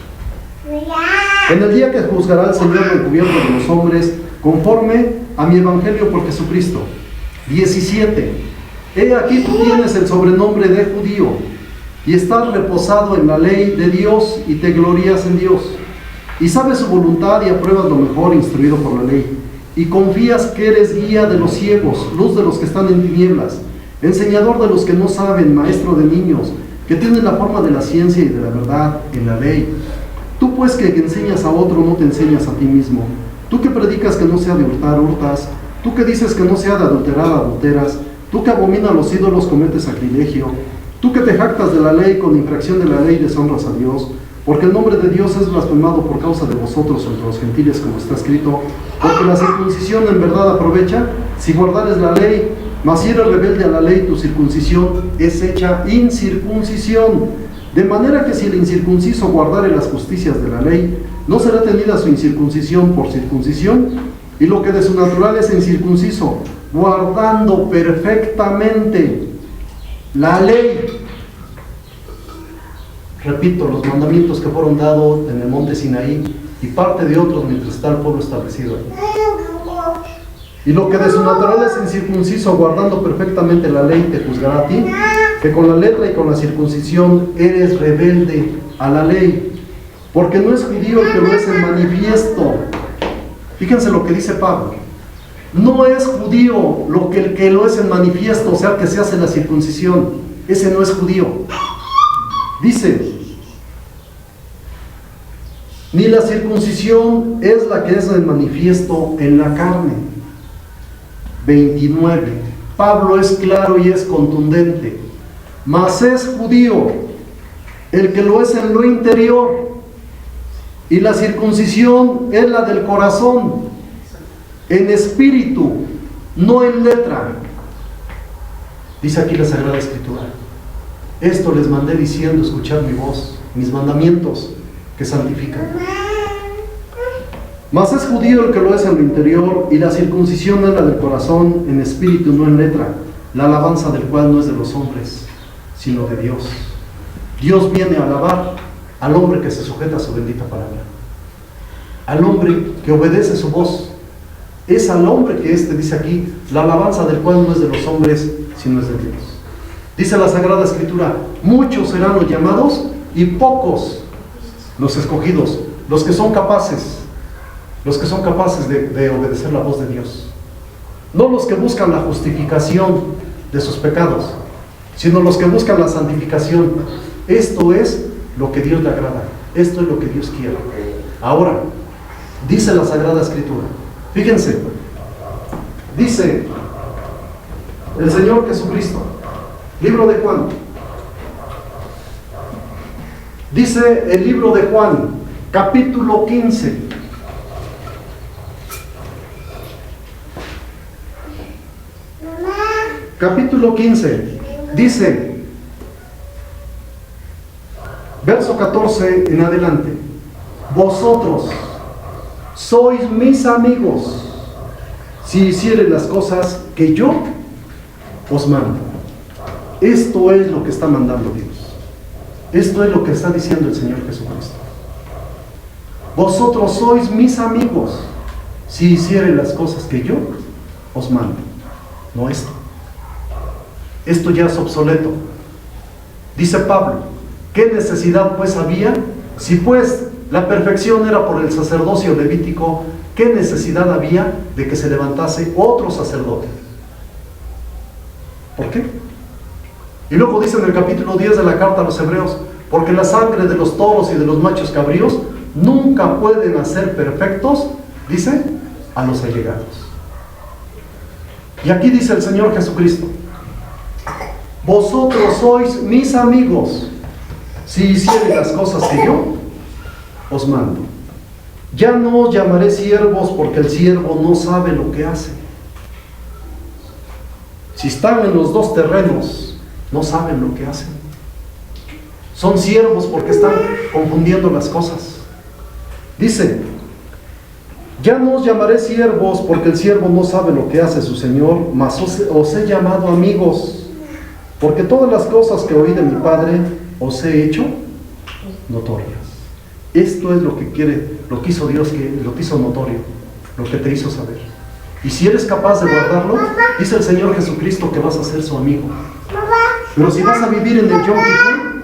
En el día que juzgará el Señor el encubierto de los hombres, conforme a mi evangelio por Jesucristo. 17. He aquí tú tienes el sobrenombre de judío, y estás reposado en la ley de Dios, y te glorías en Dios, y sabes su voluntad y apruebas lo mejor, instruido por la ley, y confías que eres guía de los ciegos, luz de los que están en tinieblas, enseñador de los que no saben, maestro de niños, que tienen la forma de la ciencia y de la verdad en la ley. Tú pues que enseñas a otro, no te enseñas a ti mismo. Tú que predicas que no sea de hurtar, hurtas. Tú que dices que no sea de adulterar, adulteras. Tú que abominas los ídolos, cometes sacrilegio. Tú que te jactas de la ley, con infracción de la ley deshonras a Dios. Porque el nombre de Dios es blasfemado por causa de vosotros entre los gentiles, como está escrito. Porque la circuncisión en verdad aprovecha, si guardares la ley. Mas si eres rebelde a la ley, tu circuncisión es hecha incircuncisión. De manera que si el incircunciso guardare las justicias de la ley, no será tenida su incircuncisión por circuncisión, y lo que de su natural es incircunciso, guardando perfectamente la ley. Repito, los mandamientos que fueron dados en el monte Sinaí, y parte de otros mientras está el pueblo establecido ahí. Y lo que de su natural es incircunciso, guardando perfectamente la ley, te juzgará a ti, que con la letra y con la circuncisión eres rebelde a la ley. Porque no es judío el que lo es en manifiesto. Fíjense lo que dice Pablo. No es judío el que lo es en manifiesto, o sea, que se hace la circuncisión. Ese no es judío. Dice, ni la circuncisión es la que es en manifiesto en la carne. 29. Pablo es claro y es contundente. Mas es judío el que lo es en lo interior, y la circuncisión es la del corazón, en espíritu, no en letra. Dice aquí la Sagrada Escritura: esto les mandé diciendo, escuchad mi voz, mis mandamientos que santifican. Mas es judío el que lo es en lo interior, y la circuncisión es la del corazón, en espíritu, no en letra, la alabanza del cual no es de los hombres, sino de Dios. Dios viene a alabar al hombre que se sujeta a su bendita palabra, al hombre que obedece su voz. Es al hombre que dice aquí, la alabanza del cual no es de los hombres, sino es de Dios. Dice la Sagrada Escritura: muchos serán los llamados y pocos los escogidos, los que son capaces de obedecer la voz de Dios. No los que buscan la justificación de sus pecados, sino los que buscan la santificación. Esto es lo que Dios le agrada, esto es lo que Dios quiere. Ahora, dice la Sagrada Escritura, fíjense, dice el Señor Jesucristo, libro de Juan, dice el libro de Juan, capítulo 15, capítulo 15, dice, verso 14 en adelante, vosotros sois mis amigos si hiciereis las cosas que yo os mando. Esto es lo que está mandando Dios. Esto es lo que está diciendo el Señor Jesucristo. Vosotros sois mis amigos si hiciereis las cosas que yo os mando. No esto. Esto ya es obsoleto. Dice Pablo, ¿qué necesidad pues había? Si pues la perfección era por el sacerdocio levítico, ¿qué necesidad había de que se levantase otro sacerdote? ¿Por qué? Y luego dice en el capítulo 10 de la carta a los Hebreos, porque la sangre de los toros y de los machos cabríos nunca pueden hacer perfectos, dice, a los allegados. Y aquí dice el Señor Jesucristo, vosotros sois mis amigos si hiciereis las cosas que yo os mando. Ya no os llamaré siervos, porque el siervo no sabe lo que hace. Si están en los dos terrenos, no saben lo que hacen. Son siervos porque están confundiendo las cosas. Dice, ya no os llamaré siervos, porque el siervo no sabe lo que hace su Señor, mas os he llamado amigos, porque todas las cosas que oí de mi Padre os he hecho notorias. Esto es lo que quiere, lo que hizo Dios, que lo que hizo notorio, lo que te hizo saber. Y si eres capaz de guardarlo, dice el Señor Jesucristo que vas a ser su amigo. Pero si vas a vivir en el Yom Kippur,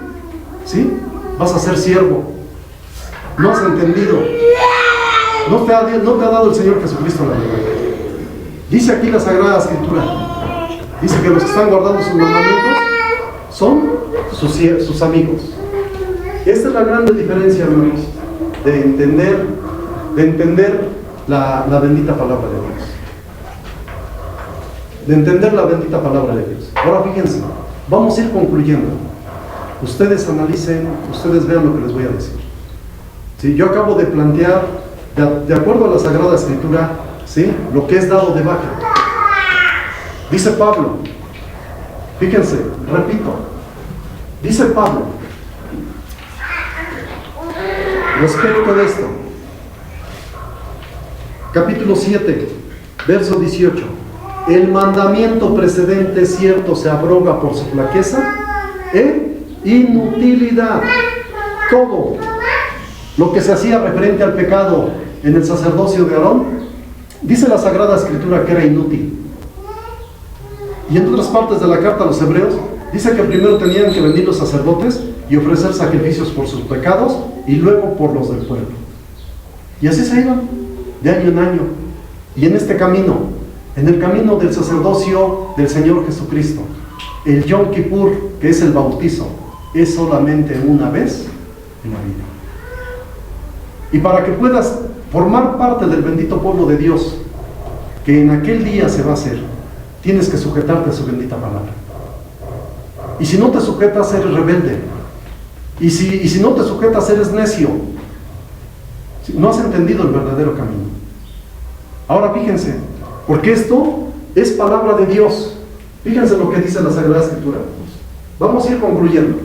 ¿sí? Vas a ser siervo. No has entendido. No te ha dado el Señor Jesucristo la verdad. Dice aquí la Sagrada Escritura, dice que los que están guardando sus mandamientos son sus amigos. Esta es la gran diferencia, hermanos, de entender la bendita palabra de Dios. De entender la bendita palabra de Dios. Ahora fíjense, vamos a ir concluyendo. Ustedes analicen, ustedes vean lo que les voy a decir. ¿Sí? Yo acabo de plantear, de acuerdo a la Sagrada Escritura, ¿sí? Lo que es dado de baja. Dice Pablo, fíjense, repito, dice Pablo, respecto de esto, capítulo 7, verso 18, el mandamiento precedente cierto se abroga por su flaqueza e inutilidad. Todo lo que se hacía referente al pecado en el sacerdocio de Aarón, dice la Sagrada Escritura que era inútil. Y en otras partes de la carta a los Hebreos, dice que primero tenían que venir los sacerdotes y ofrecer sacrificios por sus pecados y luego por los del pueblo. Y así se iban, de año en año. Y en este camino, en el camino del sacerdocio del Señor Jesucristo, el Yom Kippur, que es el bautizo, es solamente una vez en la vida. Y para que puedas formar parte del bendito pueblo de Dios, que en aquel día se va a hacer, tienes que sujetarte a su bendita palabra. Y si no te sujetas, eres rebelde. Y si no te sujetas, eres necio. No has entendido el verdadero camino. Ahora fíjense, porque esto es palabra de Dios. Fíjense lo que dice la Sagrada Escritura. Vamos a ir concluyendo.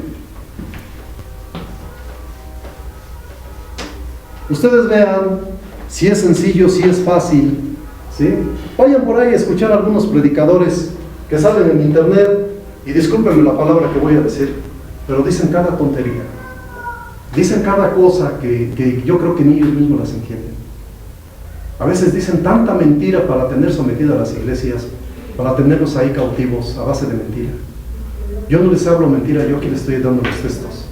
Ustedes vean si es sencillo, si es fácil, ¿sí? Vayan por ahí a escuchar a algunos predicadores que salen en internet, y discúlpenme la palabra que voy a decir, pero dicen cada tontería. Dicen cada cosa que yo creo que ni ellos mismos las entienden. A veces dicen tanta mentira para tener sometidas a las iglesias, para tenerlos ahí cautivos a base de mentira. Yo no les hablo mentira, yo aquí les estoy dando los textos.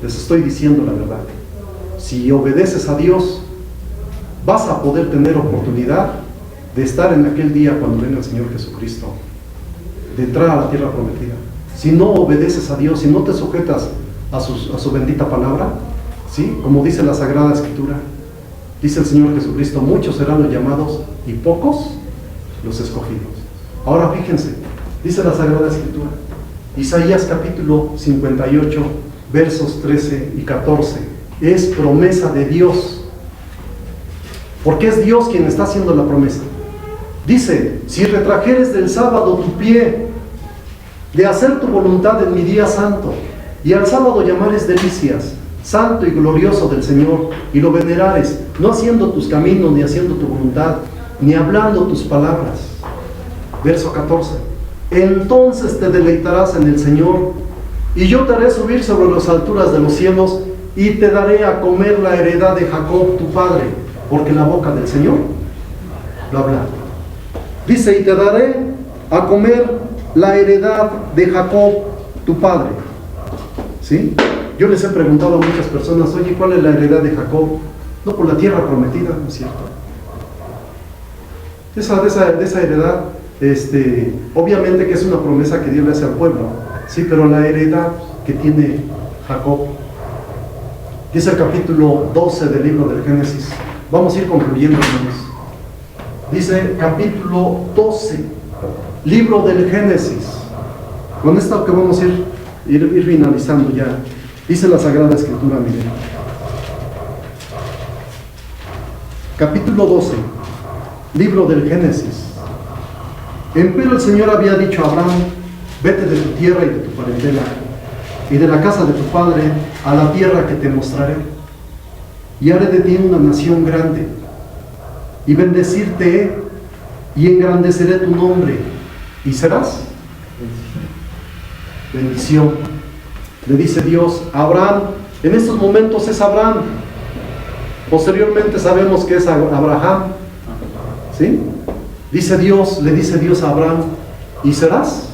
Les estoy diciendo la verdad. si obedeces a Dios, vas a poder tener oportunidad de estar en aquel día cuando venga el Señor Jesucristo, de entrar a la tierra prometida. Si no obedeces a Dios, si no te sujetas a su bendita palabra, ¿sí? Como dice la Sagrada Escritura, dice el Señor Jesucristo, muchos serán los llamados y pocos los escogidos. Ahora fíjense, dice la Sagrada Escritura, Isaías capítulo 58, versos 13 y 14, es promesa de Dios, porque es Dios quien está haciendo la promesa. Dice, si retrajeres del sábado tu pie, de hacer tu voluntad en mi día santo, y al sábado llamares delicias, santo y glorioso del Señor, y lo venerares, no haciendo tus caminos, ni haciendo tu voluntad, ni hablando tus palabras. Verso 14, entonces te deleitarás en el Señor, y yo te haré subir sobre las alturas de los cielos, y te daré a comer la heredad de Jacob tu padre, porque la boca del Señor lo habla. Dice, y te daré a comer la heredad de Jacob tu padre. ¿Sí? Yo les he preguntado a muchas personas, oye, ¿cuál es la heredad de Jacob? No, por la tierra prometida, ¿no es cierto? De esa heredad, obviamente que es una promesa que Dios le hace al pueblo, sí, pero la heredad que tiene Jacob, dice el capítulo 12 del libro del Génesis. Vamos a ir concluyendo, hermanos. Dice capítulo 12, libro del Génesis. Con esto que vamos a ir finalizando ya. Dice la Sagrada Escritura, miren. Capítulo 12, libro del Génesis. Empero el Señor había dicho a Abraham, vete de tu tierra y de tu parentela, y de la casa de tu padre, a la tierra que te mostraré, y haré de ti una nación grande, y bendecirte he, y engrandeceré tu nombre, y serás bendición. Le dice Dios a Abraham, en estos momentos es Abraham, posteriormente sabemos que es Abraham, ¿sí? Dice Dios, le dice Dios a Abraham, y serás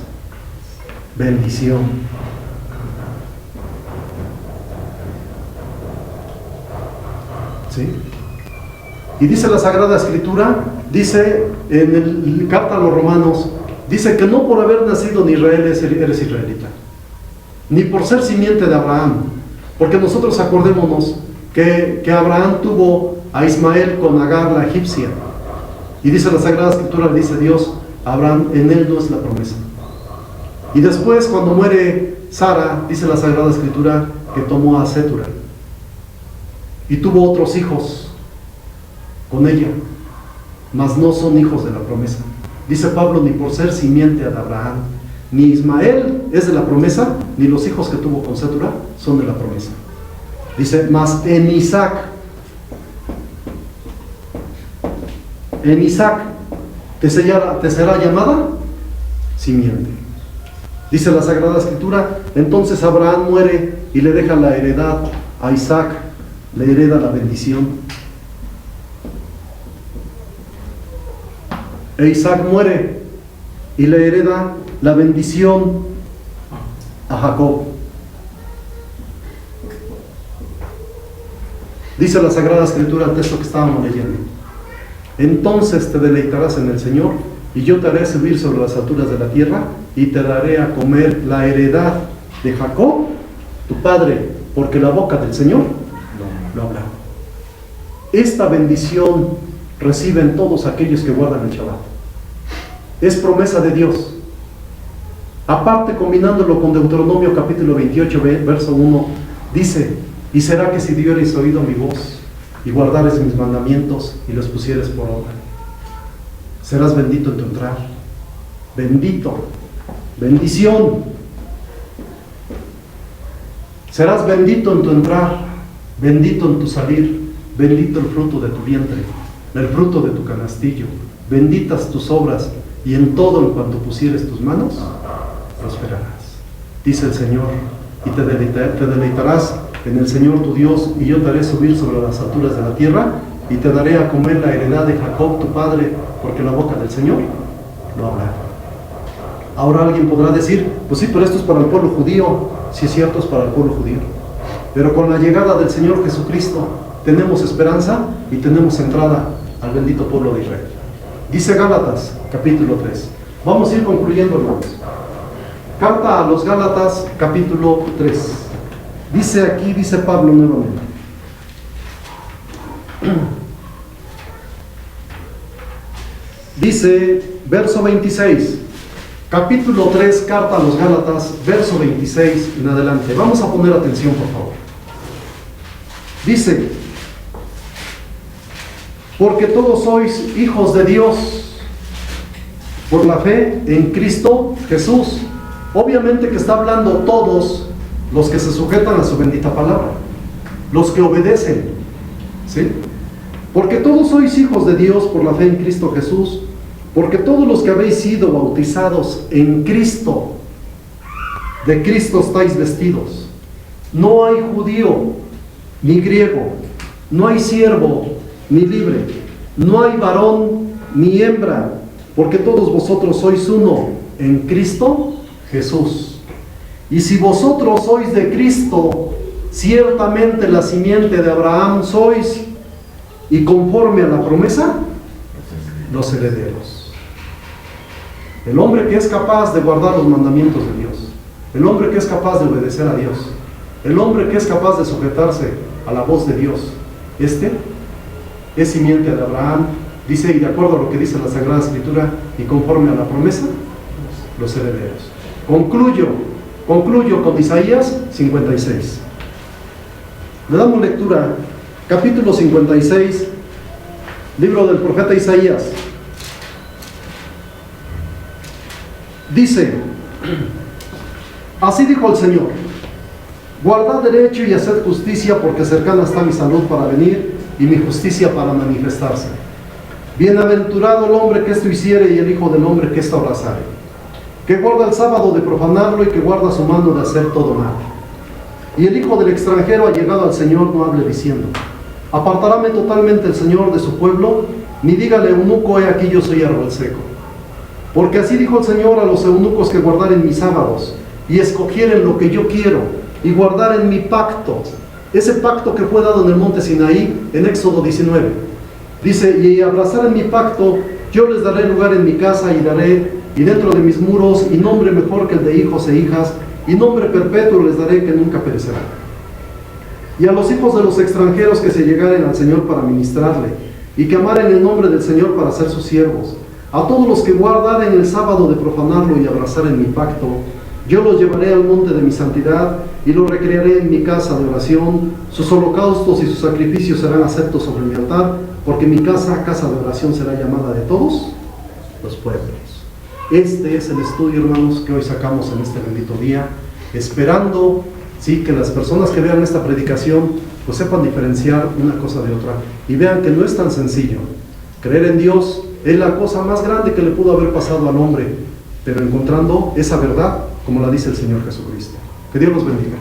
bendición. ¿Sí? Y dice la Sagrada Escritura, dice en el carta a los Romanos, dice que no por haber nacido en Israel eres israelita, ni por ser simiente de Abraham, porque nosotros acordémonos que Abraham tuvo a Ismael con Agar la egipcia, y dice la Sagrada Escritura, le dice Dios a Abraham, en él no es la promesa. Y después cuando muere Sara, dice la Sagrada Escritura que tomó a Sétura y tuvo otros hijos con ella, mas no son hijos de la promesa. Dice Pablo, ni por ser simiente de Abraham, ni Ismael es de la promesa, ni los hijos que tuvo con Sétura son de la promesa. Dice, mas en Isaac te será llamada simiente. Dice la Sagrada Escritura, entonces Abraham muere y le deja la heredad a Isaac, le hereda la bendición. E Isaac muere y le hereda la bendición a Jacob. Dice la Sagrada Escritura, el texto que estábamos leyendo, entonces te deleitarás en el Señor, y yo te haré subir sobre las alturas de la tierra, y te daré a comer la heredad de Jacob, tu padre, porque la boca del Señor lo habla. Esta bendición reciben todos aquellos que guardan el Shabbat. Es promesa de Dios. Aparte, combinándolo con Deuteronomio capítulo 28, verso 1, dice, y será que si dieres oído a mi voz, y guardares mis mandamientos, y los pusieres por obra, serás bendito en tu entrar. Bendito. Bendición. Serás bendito en tu entrar, bendito en tu salir, bendito el fruto de tu vientre, el fruto de tu canastillo, benditas tus obras, y en todo en cuanto pusieres tus manos, prosperarás. Dice el Señor, y te deleitarás en el Señor tu Dios, y yo te haré subir sobre las alturas de la tierra, y te daré a comer la heredad de Jacob tu padre, porque la boca del Señor lo habla. Ahora alguien podrá decir, pues sí, pero esto es para el pueblo judío. Sí, es cierto, es para el pueblo judío, pero con la llegada del Señor Jesucristo, tenemos esperanza y tenemos entrada al bendito pueblo de Israel. Dice Gálatas, capítulo 3. Vamos a ir concluyendo, hermanos. Carta a los Gálatas, capítulo 3. Dice aquí, dice Pablo nuevamente. Dice, verso 26. Capítulo 3, carta a los Gálatas, verso 26 en adelante. Vamos a poner atención, por favor. Dice, porque todos sois hijos de Dios por la fe en Cristo Jesús. Obviamente que está hablando todos los que se sujetan a su bendita palabra, los que obedecen, ¿sí? Porque todos sois hijos de Dios por la fe en Cristo Jesús, porque todos los que habéis sido bautizados en Cristo, de Cristo estáis vestidos. No hay judío ni griego, no hay siervo ni libre, no hay varón ni hembra, porque todos vosotros sois uno en Cristo Jesús. Y si vosotros sois de Cristo, ciertamente la simiente de Abraham sois, y conforme a la promesa, los herederos. El hombre que es capaz de guardar los mandamientos de Dios, el hombre que es capaz de obedecer a Dios, el hombre que es capaz de sujetarse a la voz de Dios, este es simiente de Abraham, dice, y de acuerdo a lo que dice la Sagrada Escritura, y conforme a la promesa, los herederos. Concluyo con Isaías 56. Le damos lectura, capítulo 56, libro del profeta Isaías. Dice, así dijo el Señor, guardad derecho y haced justicia, porque cercana está mi salud para venir y mi justicia para manifestarse. Bienaventurado el hombre que esto hiciere y el hijo del hombre que esto abrazare, que guarda el sábado de profanarlo y que guarda su mano de hacer todo mal. Y el hijo del extranjero allegado al Señor no hable diciendo, apartaráme totalmente el Señor de su pueblo, ni dígale eunuco, he aquí yo soy árbol seco. Porque así dijo el Señor a los eunucos que guardaren mis sábados, y escogieren lo que yo quiero, y guardaren mi pacto, ese pacto que fue dado en el monte Sinaí, en Éxodo 19. Dice, y abrazaren mi pacto, yo les daré lugar en mi casa, y dentro de mis muros, y nombre mejor que el de hijos e hijas, y nombre perpetuo les daré que nunca perecerá. Y a los hijos de los extranjeros que se llegaren al Señor para ministrarle, y que amaren el nombre del Señor para ser sus siervos, a todos los que guardaren el sábado de profanarlo y abrazaren mi pacto, yo los llevaré al monte de mi santidad, y los recrearé en mi casa de oración. Sus holocaustos y sus sacrificios serán aceptos sobre mi altar, porque mi casa, casa de oración, será llamada de todos los pueblos. Este es el estudio, hermanos, que hoy sacamos en este bendito día, esperando, sí, que las personas que vean esta predicación pues sepan diferenciar una cosa de otra y vean que no es tan sencillo. Creer en Dios es la cosa más grande que le pudo haber pasado al hombre, pero encontrando esa verdad como la dice el Señor Jesucristo. Que Dios los bendiga.